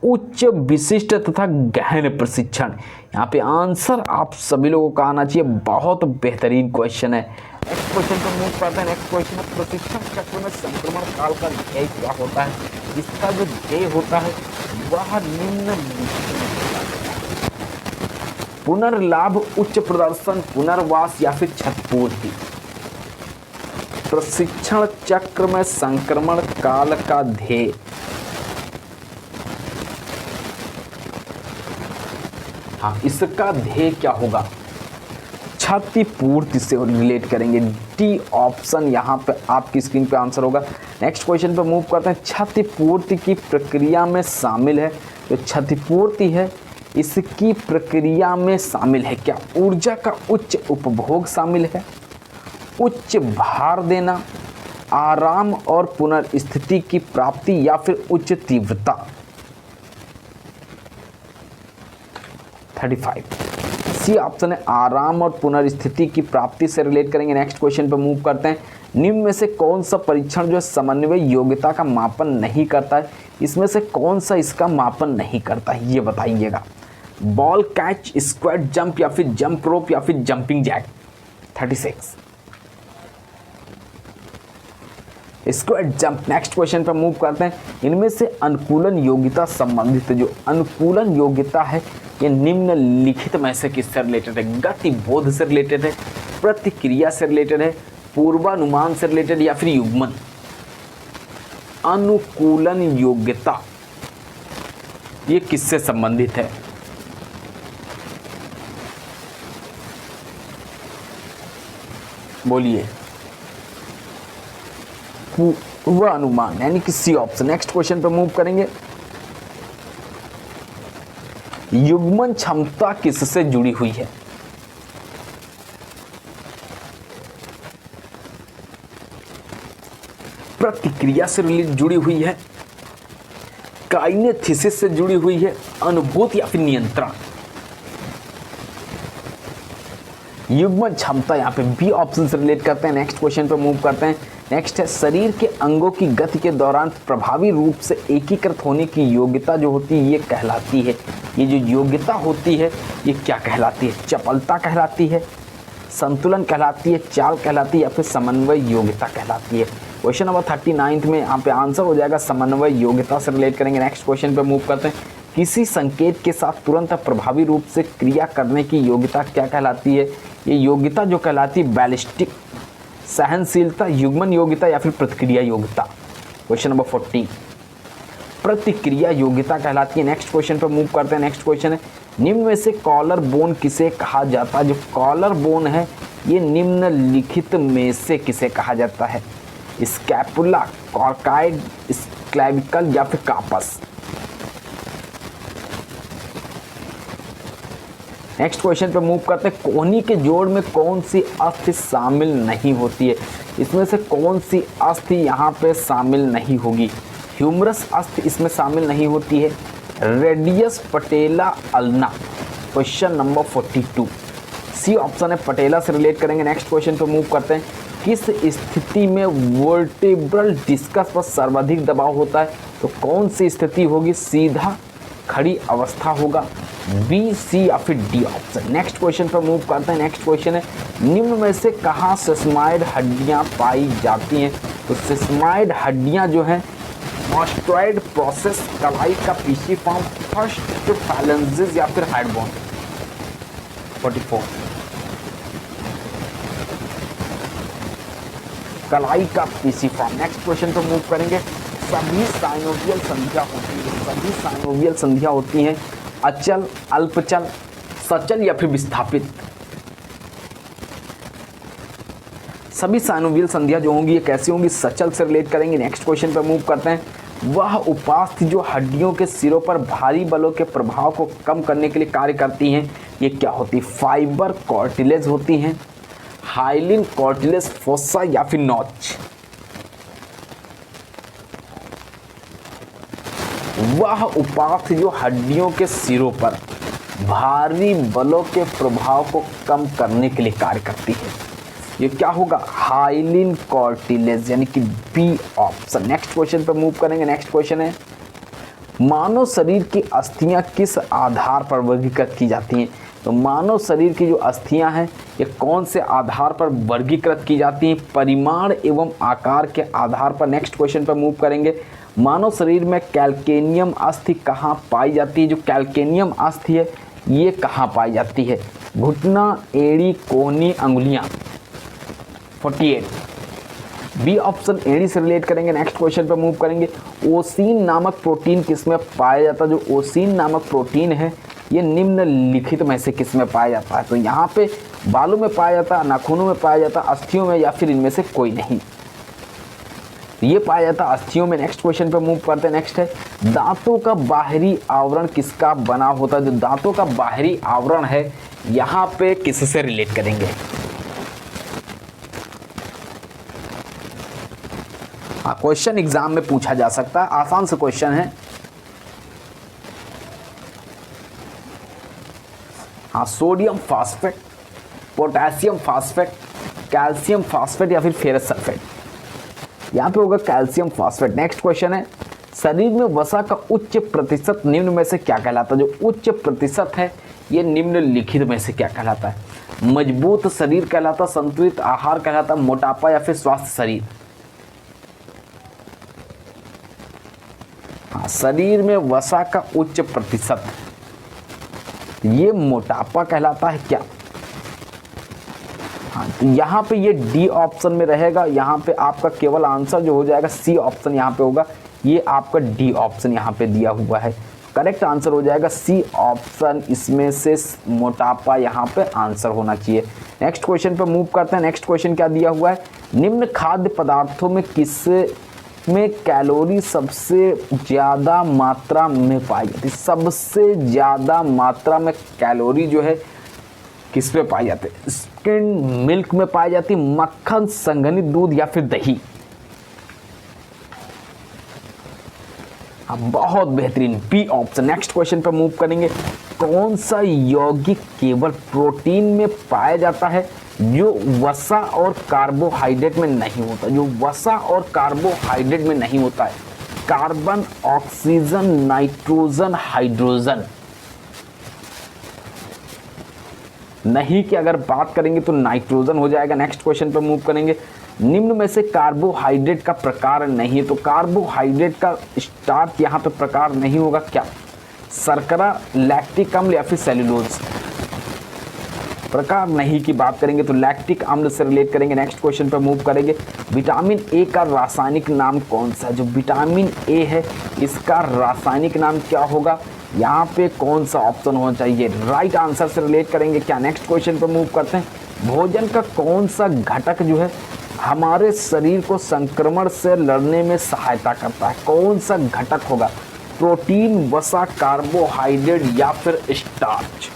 [SPEAKER 1] उच्च विशिष्ट तथा गहन प्रशिक्षण, यहाँ पे आंसर आप सभी लोगों का आना चाहिए। बहुत बेहतरीन क्वेश्चन है। नेक्स्ट क्वेश्चन पर मूव करते हैं। नेक्स्ट क्वेश्चन है, प्रशिक्षण चक्र में संक्रमण काल का ध्येय क्या होता है। इसका जो ध्येय होता है वह निम्नलिखित में पुनर्लाभ, उच्च प्रदर्शन, पुनर्वास या फिर क्षतिपूर्ति। प्रशिक्षण चक्र में संक्रमण काल का ध्येय, हाँ इसका ध्येय क्या होगा, क्षतिपूर्ति से रिलेट करेंगे। डी ऑप्शन यहाँ पे आपकी स्क्रीन पे आंसर होगा। नेक्स्ट क्वेश्चन पे मूव करते हैं। क्षतिपूर्ति की प्रक्रिया में शामिल है, जो क्षतिपूर्ति है इसकी प्रक्रिया में शामिल है क्या। ऊर्जा का उच्च उपभोग शामिल है, उच्च भार देना, आराम और पुनर्स्थिति की प्राप्ति या फिर उच्च तीव्रता। 35 सी ऑप्शन है आराम और पुनर्स्थिति की प्राप्ति से रिलेट करेंगे। नेक्स्ट क्वेश्चन पर मूव करते हैं। निम्न में से कौन सा परीक्षण जो समन्वय योग्यता का मापन नहीं करता है। इसमें से कौन सा इसका मापन नहीं करता है ये बताइएगा। बॉल कैच, स्क्वाट जंप या फिर जंप रोप या फिर jumping jack. 36 squat jump. Next question पर मूव करते हैं। इनमें से अनुकूलन योग्यता संबंधित जो अनुकूलन योग्यता है ये निम्नलिखित में से किससे रिलेटेड है। गति बोध से रिलेटेड है, प्रतिक्रिया से रिलेटेड है, पूर्वानुमान से रिलेटेड या फिर युग्मन। अनुकूलन योग्यता ये किससे संबंधित है? बोलिए। पूर्व अनुमान यानी कि सी ऑप्शन। नेक्स्ट क्वेश्चन पे मूव करेंगे। युग्मन क्षमता किससे जुड़ी हुई है? प्रतिक्रिया से जुड़ी हुई है, काइनेथिसिस से जुड़ी हुई है, अनुभूति या फिर नियंत्रण। युग्मन क्षमता यहाँ पे बी ऑप्शन से रिलेट करते हैं। नेक्स्ट क्वेश्चन पे मूव करते हैं। नेक्स्ट है शरीर के अंगों की गति के दौरान प्रभावी रूप से एकीकृत होने की योग्यता जो होती है ये कहलाती है। ये जो योग्यता होती है ये क्या कहलाती है? चपलता कहलाती है, संतुलन कहलाती है, चाल कहलाती है या फिर समन्वय योग्यता कहलाती है। क्वेश्चन नंबर 39 में यहाँ पे आंसर हो जाएगा समन्वय योग्यता से रिलेट करेंगे। नेक्स्ट क्वेश्चन पे मूव करते हैं। किसी संकेत के साथ तुरंत प्रभावी रूप से क्रिया करने की योग्यता क्या कहलाती है? ये योग्यता जो कहलाती है बैलिस्टिक, सहनशीलता, युग्मन योग्यता या फिर प्रतिक्रिया योग्यता। क्वेश्चन नंबर 40 प्रतिक्रिया योग्यता कहलाती है। नेक्स्ट क्वेश्चन पे मूव करते हैं। नेक्स्ट क्वेश्चन है निम्न में से कॉलर बोन किसे कहा जाता है? जो कॉलर बोन है ये निम्नलिखित में से किसे कहा जाता है? स्कैपुला, कॉर्काइड, क्लैविकल या फिर कार्पस। नेक्स्ट क्वेश्चन पे मूव करते हैं। कोहनी के जोड़ में कौन सी अस्थि शामिल नहीं होती है? इसमें से कौन सी अस्थि यहाँ पे शामिल नहीं होगी? ह्यूमरस अस्थि इसमें शामिल नहीं होती है। Radius patella ulna. Question number 42 C option है, पटेला से रिलेट करेंगे। नेक्स्ट क्वेश्चन पे मूव करते हैं। किस स्थिति में वर्टेब्रल डिस्कस पर सर्वाधिक दबाव होता है? तो कौन सी स्थिति होगी? सीधा खड़ी अवस्था होगा, बी, सी या फिर डी ऑप्शन। नेक्स्ट क्वेश्चन पर मूव करते हैं। नेक्स्ट क्वेश्चन है निम्न में से कहाँ सेस्माइड हड्डियाँ पाई जाती हैं? तो सेस्माइड हड्डियाँ जो हैं ऑस्ट्रॉइड प्रोसेस, कलाई का पीसीफॉर्म, फर्स्ट फैलेंजेस या फिर हेडबोन। 44 कलाई का पीसीफॉर्म। नेक्स्ट क्वेश्चन पर मूव करेंगे। सभी साइनोवियल संधियां होती हैं, सभी साइनोवियल संधियां होती हैं अचल, अल्पचल, सचल या फिर विस्थापित। सभी साइनोवियल संधियां जो होंगी ये कैसी होंगी? सचल से रिलेट करेंगे। नेक्स्ट क्वेश्चन पर मूव करते हैं। वह उपास्थि जो हड्डियों के सिरों पर भारी बलों के प्रभाव को कम करने के लिए कार्य करती हैं ये क्या होती है? फाइबर कॉर्टिलेज होती हैं, हाइलिन कॉर्टिलेज फोसा या फिर नॉच। वह उपास्थि जो हड्डियों के सिरों पर भारी बलों के प्रभाव को कम करने के लिए कार्य करती है ये क्या होगा? हाइलिन कॉर्टिलेज यानी कि बी ऑप्शन। नेक्स्ट क्वेश्चन पर मूव करेंगे। नेक्स्ट क्वेश्चन है मानव शरीर की अस्थियां किस आधार पर वर्गीकृत की जाती हैं? तो मानव शरीर की जो अस्थियां हैं ये कौन से आधार पर वर्गीकृत की जाती हैं? परिमाण एवं आकार के आधार पर। नेक्स्ट क्वेश्चन पर मूव करेंगे। मानव शरीर में कैल्केनियम अस्थि कहाँ पाई जाती है? जो कैल्केनियम अस्थि है ये कहाँ पाई जाती है? घुटना, एड़ी, कोहनी, अंगुलियां। 48 बी ऑप्शन एड़ी से रिलेट करेंगे। नेक्स्ट क्वेश्चन पर मूव करेंगे। ओसीन नामक प्रोटीन किसमें पाया जाता है? जो ओसीन नामक प्रोटीन है ये निम्नलिखित में से किसमें पाया जाता है? तो यहाँ पे बालों में पाया जाता है, नाखूनों में पाया जाता है, अस्थियों में या फिर इनमें से कोई नहीं? ये पाया जाता है अस्थियों में। नेक्स्ट क्वेश्चन पे मूव करते हैं। नेक्स्ट है दांतों का बाहरी आवरण किसका बना होता है? जो दांतों का बाहरी आवरण है यहाँ पे किससे रिलेट करेंगे? हाँ, क्वेश्चन एग्जाम में पूछा जा सकता है, आसान से क्वेश्चन है। हाँ, sodium phosphate, potassium phosphate, calcium phosphate या फिर फेरस सल्फेट। यहाँ पे होगा कैल्शियम फास्फेट। नेक्स्ट क्वेश्चन है शरीर में वसा का उच्च प्रतिशत निम्न में से क्या कहलाता है? जो उच्च प्रतिशत है ये निम्नलिखित में से क्या कहलाता है? मजबूत शरीर कहलाता, संतुलित आहार कहलाता, मोटापा या फिर स्वास्थ्य शरीर। हाँ, शरीर में वसा का उच्च प्रतिशत ये मोटापा कहलाता है क्या? हाँ, तो यहाँ पे ये डी ऑप्शन में रहेगा। यहाँ पे आपका केवल आंसर जो हो जाएगा सी ऑप्शन यहाँ पे होगा। ये आपका डी ऑप्शन यहाँ पे दिया हुआ है। करेक्ट आंसर हो जाएगा सी ऑप्शन, इसमें से मोटापा यहाँ पे आंसर होना चाहिए। नेक्स्ट क्वेश्चन पे मूव करते हैं। नेक्स्ट क्वेश्चन क्या दिया हुआ है, निम्न खाद्य पदार्थों में किस में कैलोरी सबसे ज़्यादा मात्रा में पाई जाती है? सबसे ज़्यादा मात्रा में कैलोरी जो है किस में पाई जाती है? स्किन मिल्क में पाई जाती, मक्खन, संघनित दूध या फिर दही? बहुत बेहतरीन, बी ऑप्शन। नेक्स्ट क्वेश्चन पर मूव करेंगे। कौन सा यौगिक केवल प्रोटीन में पाया जाता है जो वसा और कार्बोहाइड्रेट में नहीं होता? जो वसा और कार्बोहाइड्रेट में नहीं होता है? Carbon, oxygen, nitrogen, hydrogen. नहीं की अगर बात करेंगे तो नाइट्रोजन हो जाएगा। नेक्स्ट क्वेश्चन पर मूव करेंगे। निम्न में से कार्बोहाइड्रेट का प्रकार नहीं है, तो कार्बोहाइड्रेट का स्टार्च यहाँ पे प्रकार नहीं होगा क्या? शर्करा, लैक्टिक अम्ल या फिर सेल्यूलोज? प्रकार नहीं की बात करेंगे तो लैक्टिक अम्ल से रिलेट करेंगे। नेक्स्ट क्वेश्चन पर मूव करेंगे। विटामिन ए का रासायनिक नाम कौन सा है? जो विटामिन ए है इसका रासायनिक नाम क्या होगा? यहाँ पे कौन सा ऑप्शन होना चाहिए? राइट आंसर से रिलेट करेंगे क्या? नेक्स्ट क्वेश्चन पर मूव करते हैं। भोजन का कौन सा घटक जो है हमारे शरीर को संक्रमण से लड़ने में सहायता करता है? कौन सा घटक होगा? प्रोटीन, वसा, कार्बोहाइड्रेट या फिर स्टार्च?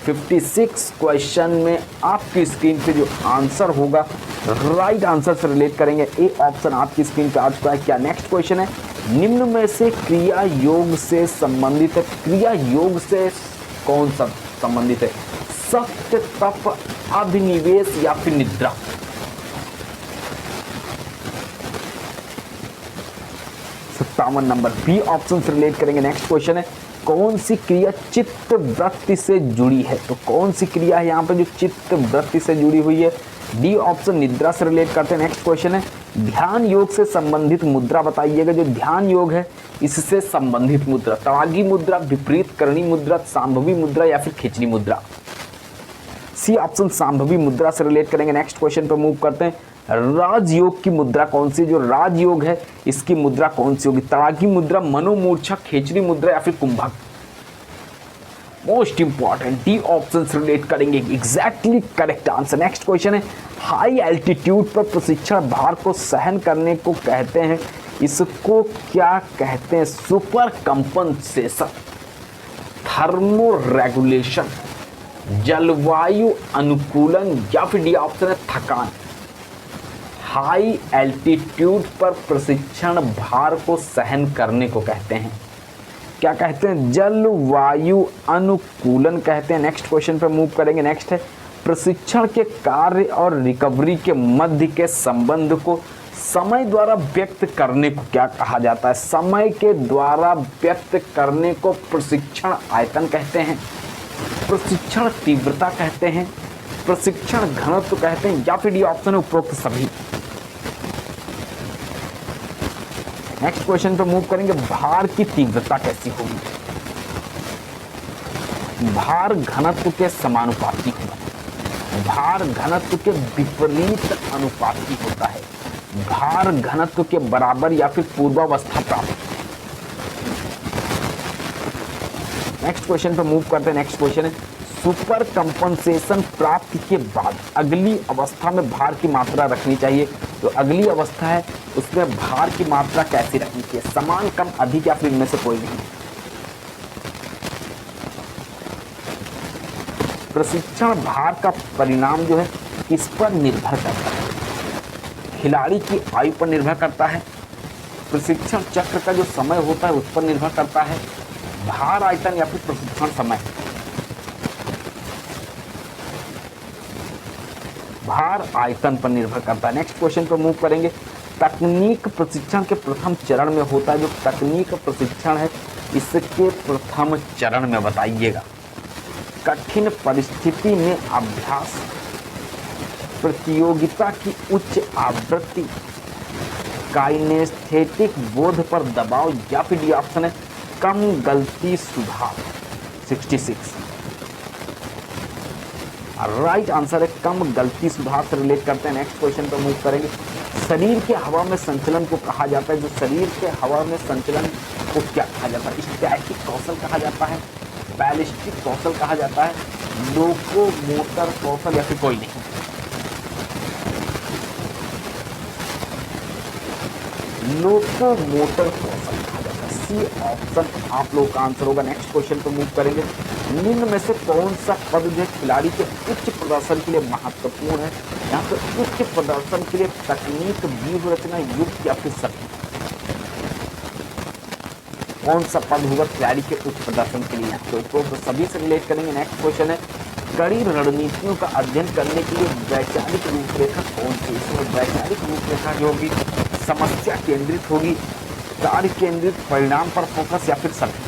[SPEAKER 1] 56 क्वेश्चन में आपकी स्क्रीन पे जो आंसर होगा राइट आंसर से रिलेट करेंगे। ए ऑप्शन आपकी स्क्रीन पे आ चुका है क्या? नेक्स्ट क्वेश्चन है, निम्न में से क्रिया योग से संबंधित है? क्रिया योग से कौन सा संबंधित है? सत्य, तप, अभिनिवेश या फिर निद्रा? सत्तावन नंबर, बी ऑप्शन से रिलेट करेंगे। नेक्स्ट क्वेश्चन है, कौन सी क्रिया चित्त वृत्ति से जुड़ी है? तो कौन सी क्रिया है यहाँ पे जो चित्त वृत्ति से जुड़ी हुई है? डी ऑप्शन, निद्रा से रिलेट करते हैं। नेक्स्ट क्वेश्चन है, ध्यान योग से संबंधित मुद्रा बताइएगा। जो ध्यान योग है इससे संबंधित मुद्रा? तवागी मुद्रा, विपरीत करणी मुद्रा, सांभवी मुद्रा या फिर खिचड़ी मुद्रा? सी ऑप्शन, सांभवी मुद्रा से रिलेट करेंगे। नेक्स्ट क्वेश्चन पर मूव करते हैं। राजयोग की मुद्रा कौन सी? जो राजयोग है इसकी मुद्रा कौन सी होगी? तड़ागी मुद्रा, मनोमूर्छा, खेचरी मुद्रा या फिर कुंभक? मोस्ट इंपॉर्टेंट, डी ऑप्शन से रिलेट करेंगे। Exactly correct answer. Next question है, हाई एल्टीट्यूड पर प्रशिक्षण भार को सहन करने को कहते हैं, इसको क्या कहते हैं? सुपर कंपनसेशन, थर्मो रेगुलेशन, जलवायु अनुकूलन या फिर डी ऑप्शन है थकान? हाई एल्टीट्यूड पर प्रशिक्षण भार को सहन करने को कहते हैं, क्या कहते हैं? जलवायु अनुकूलन कहते हैं। नेक्स्ट क्वेश्चन पे मूव करेंगे। नेक्स्ट है, प्रशिक्षण के कार्य और रिकवरी के मध्य के संबंध को समय द्वारा व्यक्त करने को क्या कहा जाता है? समय के द्वारा व्यक्त करने को प्रशिक्षण आयतन कहते हैं, प्रशिक्षण तीव्रता कहते हैं, प्रशिक्षण घनत्व कहते हैं या फिर ये ऑप्शन है उपरोक्त सभी? नेक्स्ट क्वेश्चन पे मूव करेंगे। भार की तीव्रता कैसी होगी? भार घनत्व के समानुपाती होगा, भार घनत्व के विपरीत अनुपाती होता है, भार घनत्व के बराबर या फिर पूर्वावस्था प्राप्त? नेक्स्ट क्वेश्चन पे मूव करते हैं। नेक्स्ट क्वेश्चन है, सुपर कंपनसेशन प्राप्त के बाद अगली अवस्था में भार की मात्रा रखनी चाहिए, तो अगली अवस्था है उसमें भार की मात्रा कैसी रखनी चाहिए? समान, कम, अधिक या फिर इनमें से कोई नहीं? प्रशिक्षण भार का परिणाम जो है किस पर निर्भर करता है? खिलाड़ी की आयु पर निर्भर करता है, प्रशिक्षण चक्र का जो समय होता है उस पर निर्भर करता है, भार आयतन या फिर प्रशिक्षण समय? भार आयतन पर निर्भर करता है। नेक्स्ट क्वेश्चन पर मूव करेंगे। तकनीक प्रशिक्षण के प्रथम चरण में होता है, जो तकनीक प्रशिक्षण है इसके प्रथम चरण में बताइएगा। कठिन परिस्थिति में अभ्यास, प्रतियोगिता की उच्च आवृत्ति, काइनेस्थेटिक बोध पर दबाव या फिर ये ऑप्शन है कम गलती सुधार? 66 राइट आंसर है कम गलती सुधार से रिलेट करते हैं। नेक्स्ट क्वेश्चन पर मूव करेंगे। शरीर के हवा में संचलन को कहा जाता है, जो शरीर के हवा में संचलन को क्या कहा जाता है? स्टैटिक कौशल कहा जाता है, बैलिस्टिक कौशल कहा जाता है, लोकोमोटर कौशल या फिर कोई नहीं? लोकोमोटर कौशल कहा जाता है। सी ऑप्शन आप लोग का आंसर होगा। नेक्स्ट क्वेश्चन पर मूव करेंगे। निम्न में से कौन सा पद जो खिलाड़ी के उच्च प्रदर्शन के लिए महत्वपूर्ण है? यहाँ पे उच्च प्रदर्शन के लिए तकनीक, व्यूह रचना, युक्त या फिर सभी? कौन सा पद होगा खिलाड़ी के उच्च प्रदर्शन के लिए? तो सभी से रिलेट करेंगे। नेक्स्ट क्वेश्चन है कड़ी रणनीतियों का अध्ययन करने के लिए वैचारिक रूपरेखा कौन सी? इसमें वैचारिक रूपरेखा जो होगी समस्या केंद्रित होगी, कार्य केंद्रित, परिणाम पर फोकस या फिर सभी?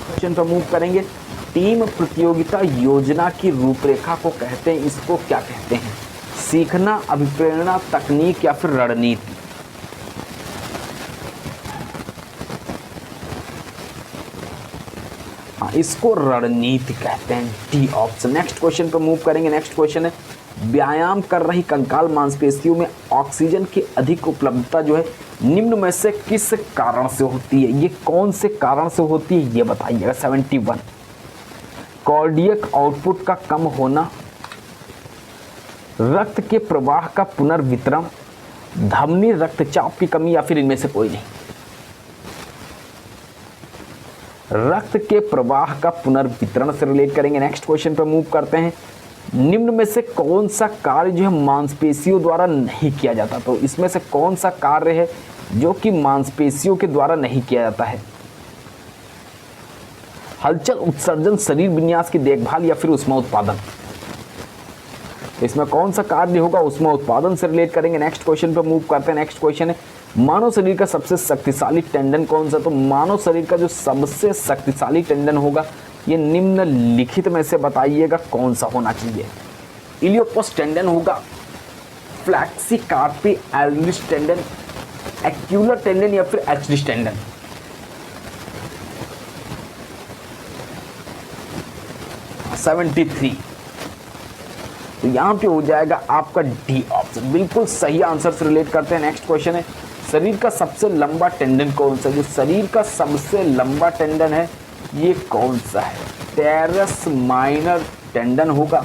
[SPEAKER 1] क्वेश्चन पर मूव करेंगे। टीम प्रतियोगिता योजना की रूपरेखा को कहते हैं, इसको क्या कहते हैं? सीखना, अभिप्रेरणा, तकनीक या फिर रणनीति? हाँ, इसको रणनीति कहते हैं। D option. नेक्स्ट क्वेश्चन पर मूव करेंगे। नेक्स्ट क्वेश्चन है व्यायाम कर रही कंकाल मांसपेशियों में ऑक्सीजन की अधिक उपलब्धता जो है निम्न में से किस कारण से होती है? ये कौन से कारण से होती है ये बताइएगा। 71 कार्डियक आउटपुट का कम होना, रक्त के प्रवाह का पुनर्वितरण, धमनी रक्तचाप की कमी या फिर इनमें से कोई नहीं? रक्त के प्रवाह का पुनर्वितरण से रिलेट करेंगे। नेक्स्ट क्वेश्चन पर मूव करते हैं। निम्न में से कौन सा कार्य जो है मांसपेशियों द्वारा नहीं किया जाता? तो इसमें से कौन सा कार्य है जो कि मांसपेशियों के द्वारा नहीं किया जाता है? हलचल, उत्सर्जन, शरीर विन्यास की देखभाल या फिर ऊष्मा उत्पादन? तो इसमें कौन सा कार्य होगा? ऊष्मा उत्पादन से रिलेट करेंगे। नेक्स्ट क्वेश्चन पर मूव करते हैं। नेक्स्ट क्वेश्चन है मानव शरीर का सबसे शक्तिशाली टेंडन कौन सा? तो मानव शरीर का जो सबसे शक्तिशाली टेंडन होगा ये निम्नलिखित में से बताइएगा कौन सा होना चाहिए? इलियोपस टेंडन होगा, फ्लैक्सी कार्पी एल्विस टेंडन, एक्यूलर टेंडन या फिर एचलिस टेंडन? हाँ, 73। तो यहाँ पे हो जाएगा आपका डी ऑप्शन। बिल्कुल सही आंसर से रिलेट करते हैं। नेक्स्ट क्वेश्चन है शरीर का सबसे लंबा टेंडन कौन सा? जो शरीर का सबसे लंबा टेंडन है ये कौन सा है? टेरस माइनर टेंडन होगा,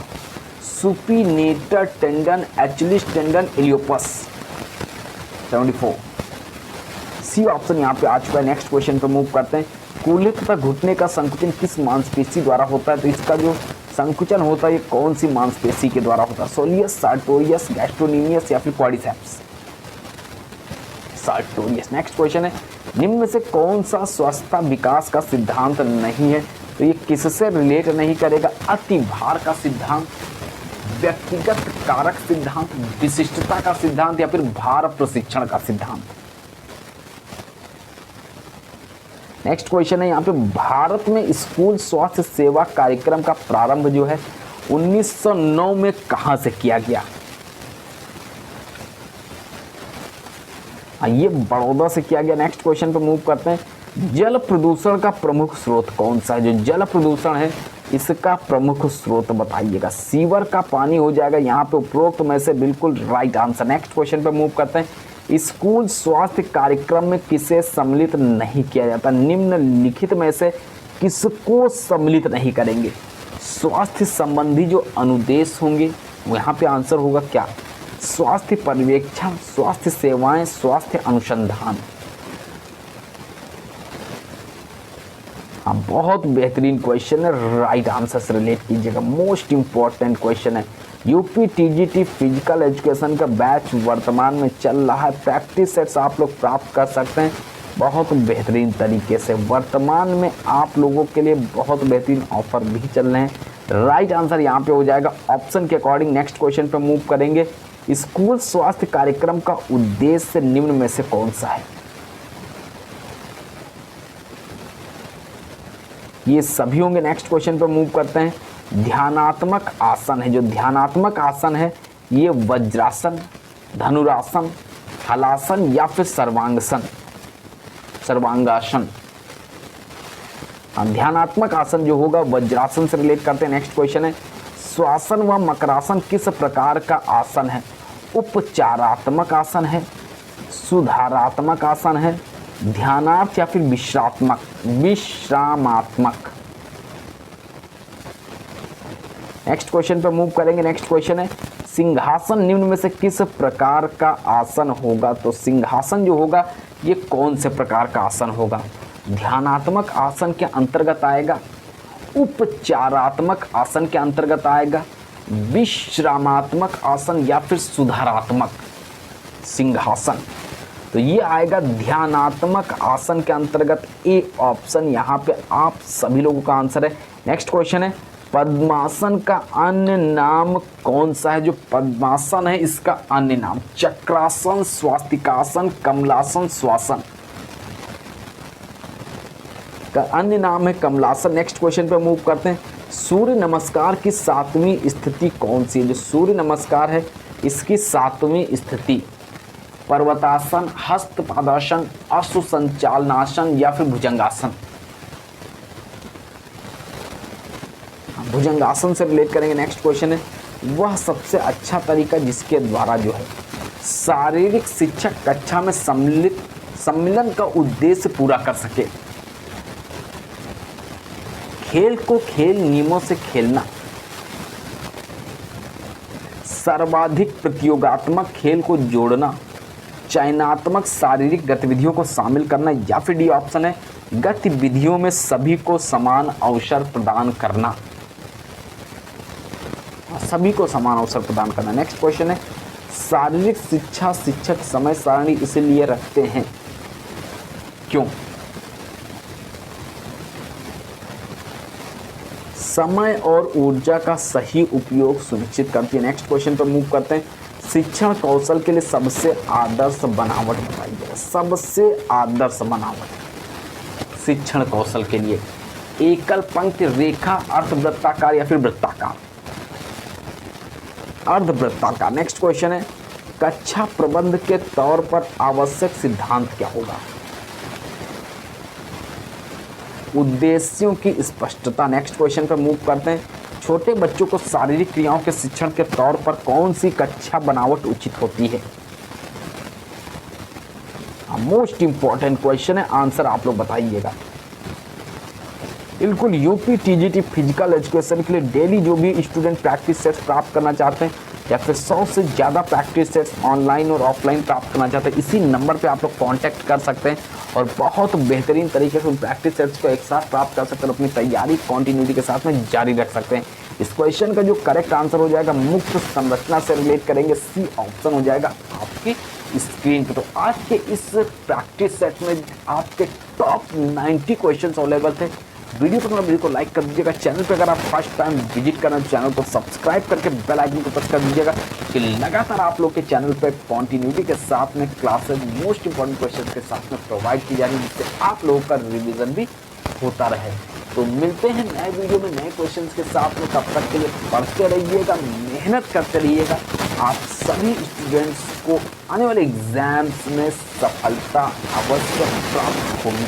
[SPEAKER 1] supinator tendon, Achilles tendon, iliopsoas? 74 C option यहाँ पे आ चुका है। नेक्स्ट क्वेश्चन पर मूव करते हैं। कूल्हे तथा घुटने का संकुचन किस मांसपेशी द्वारा होता है? तो इसका जो संकुचन होता है ये कौन सी मांसपेशी के द्वारा होता है? सोलियस, सार्टोरियस, गैस्ट्रोनीमियस या फिर क्वाड्रिसेप्स? सार्टोरियस। नेक्स्ट क्वेश्चन है निम्न में से कौन सा स्वस्थता विकास का सिद्धांत नहीं है? तो ये किससे रिलेट नहीं करेगा? अति भार का सिद्धांत, व्यक्तिगत कारक सिद्धांत, विशिष्टता का सिद्धांत या फिर भार प्रशिक्षण का सिद्धांत? नेक्स्ट क्वेश्चन है यहाँ पे भारत में स्कूल स्वास्थ्य सेवा कार्यक्रम का प्रारंभ जो है 1909 में कहां से किया गया? ये बड़ौदा से किया गया। नेक्स्ट क्वेश्चन पे मूव करते हैं। जल प्रदूषण का प्रमुख स्रोत कौन सा है? जो जल प्रदूषण है इसका प्रमुख स्रोत बताइएगा। सीवर का पानी हो जाएगा यहाँ पे उपरोक्त में से बिल्कुल राइट आंसर। नेक्स्ट क्वेश्चन पे मूव करते हैं। स्कूल स्वास्थ्य कार्यक्रम में किसे सम्मिलित नहीं किया जाता? निम्नलिखित में से किसको सम्मिलित नहीं करेंगे? स्वास्थ्य संबंधी जो अनुदेश होंगे यहाँ पे आंसर होगा क्या? स्वास्थ्य पर्यवेक्षण, स्वास्थ्य सेवाएं, स्वास्थ्य अनुसंधान। हाँ, बहुत बेहतरीन क्वेश्चन है, राइट आंसर से रिलेट कीजिएगा। मोस्ट इंपॉर्टेंट क्वेश्चन है। यूपी टीजीटी फिजिकल एजुकेशन का बैच वर्तमान में चल रहा है। प्रैक्टिस सेट्स आप लोग प्राप्त कर सकते हैं बहुत बेहतरीन तरीके से। वर्तमान में आप लोगों के लिए बहुत बेहतरीन ऑफर भी चल रहे हैं। राइट आंसर यहाँ पे हो जाएगा ऑप्शन के अकॉर्डिंग। नेक्स्ट क्वेश्चन पे मूव करेंगे। स्कूल स्वास्थ्य कार्यक्रम का उद्देश्य निम्न में से कौन सा है? ये सभी होंगे। नेक्स्ट क्वेश्चन पर मूव करते हैं। ध्यानात्मक आसन है, जो ध्यानात्मक आसन है ये वज्रासन, धनुरासन, हलासन या फिर सर्वांगासन? ध्यानात्मक आसन जो होगा वज्रासन से रिलेट करते हैं। नेक्स्ट क्वेश्चन है, श्वासन व मकरासन किस प्रकार का आसन है? उपचारात्मक आसन है, सुधारात्मक आसन है, ध्यानार्थ या फिर विश्रामात्मक। नेक्स्ट क्वेश्चन पे मूव करेंगे। नेक्स्ट क्वेश्चन है, सिंहासन निम्न में से किस प्रकार का आसन होगा? तो सिंहासन जो होगा ये कौन से प्रकार का आसन होगा? ध्यानात्मक आसन के अंतर्गत आएगा, उपचारात्मक आसन के अंतर्गत आएगा, विश्रामात्मक आसन या फिर सुधारात्मक सिंहासन? तो ये आएगा ध्यानात्मक आसन के अंतर्गत, ए ऑप्शन यहाँ पे आप सभी लोगों का आंसर है। नेक्स्ट क्वेश्चन है, पद्मासन का अन्य नाम कौन सा है? जो पद्मासन है इसका अन्य नाम चक्रासन, स्वास्तिकासन, कमलासन, श्वासन का अन्य नाम है कमलासन। नेक्स्ट क्वेश्चन पे मूव करते हैं, सूर्य नमस्कार की 7वीं स्थिति कौन सी है? जो सूर्य नमस्कार है इसकी 7वीं स्थिति पर्वतासन, हस्तपादासन, अश्वसंचालनासन या फिर भुजंगासन? भुजंगासन से रिलेट करेंगे। नेक्स्ट क्वेश्चन है, वह सबसे अच्छा तरीका जिसके द्वारा जो है शारीरिक शिक्षक कक्षा में सम्मिलन का उद्देश्य पूरा कर सके। खेल को खेल नियमों से खेलना, सर्वाधिक प्रतियोगात्मक खेल को जोड़ना, चयनात्मक शारीरिक गतिविधियों को शामिल करना या फिर डी ऑप्शन है गतिविधियों में सभी को समान अवसर प्रदान करना। सभी को समान अवसर प्रदान करना। नेक्स्ट क्वेश्चन है, शारीरिक शिक्षा शिक्षक समय सारणी इसलिए रखते हैं, क्यों? समय और ऊर्जा का सही उपयोग सुनिश्चित करती है। नेक्स्ट क्वेश्चन पर मूव करते हैं, शिक्षण कौशल के लिए सबसे आदर्श बनावट बताइए। सबसे आदर्श बनावट शिक्षण कौशल के लिए एकल पंक्ति, रेखा, अर्धवृत्ताकार या फिर वृत्ताकार? अर्धवृत्ताकार। नेक्स्ट क्वेश्चन है, कक्षा प्रबंध के तौर पर आवश्यक सिद्धांत क्या होगा? उद्देश्यों की स्पष्टता। नेक्स्ट क्वेश्चन पर मूव करते हैं, छोटे बच्चों को शारीरिक क्रियाओं के शिक्षण के तौर पर कौन सी कक्षा बनावट उचित होती है? मोस्ट इंपॉर्टेंट क्वेश्चन है, आंसर आप लोग बताइएगा। बिल्कुल यूपी टीजीटी फिजिकल एजुकेशन के लिए डेली जो भी स्टूडेंट प्रैक्टिस सेट्स प्राप्त करना चाहते हैं या फिर 100 से ज़्यादा प्रैक्टिस सेट्स ऑनलाइन और ऑफलाइन प्राप्त करना चाहते हैं, इसी नंबर पे आप लोग कांटेक्ट कर सकते हैं और बहुत बेहतरीन तरीके से उन प्रैक्टिस सेट्स को एक साथ प्राप्त कर सकते हैं और अपनी तैयारी कंटिन्यूटी के साथ में जारी रख सकते हैं। इस क्वेश्चन का जो करेक्ट आंसर हो जाएगा मुक्त संरचना से रिलेट करेंगे, सी ऑप्शन हो जाएगा आपकी स्क्रीन पे। तो आज के इस प्रैक्टिस सेट में आपके टॉप 90 क्वेश्चन अवेलेबल थे। वीडियो को लाइक कर दीजिएगा। चैनल पे अगर आप फर्स्ट टाइम विजिट करना चैनल को सब्सक्राइब करके बेल आइकन को प्रेस कर दीजिएगा कि लगातार आप लोग के चैनल पे कंटिन्यूटी के साथ में क्लासेस मोस्ट इंपॉर्टेंट क्वेश्चन के साथ में प्रोवाइड की जा रही है, जिससे आप लोगों का रिवीजन भी होता रहे। तो मिलते हैं नए वीडियो में नए क्वेश्चन के साथ में। तब तक के लिए पढ़ते रहिएगा, मेहनत करते रहिएगा। आप सभी स्टूडेंट्स को आने वाले एग्जाम्स में सफलता अवश्य प्राप्त होगी।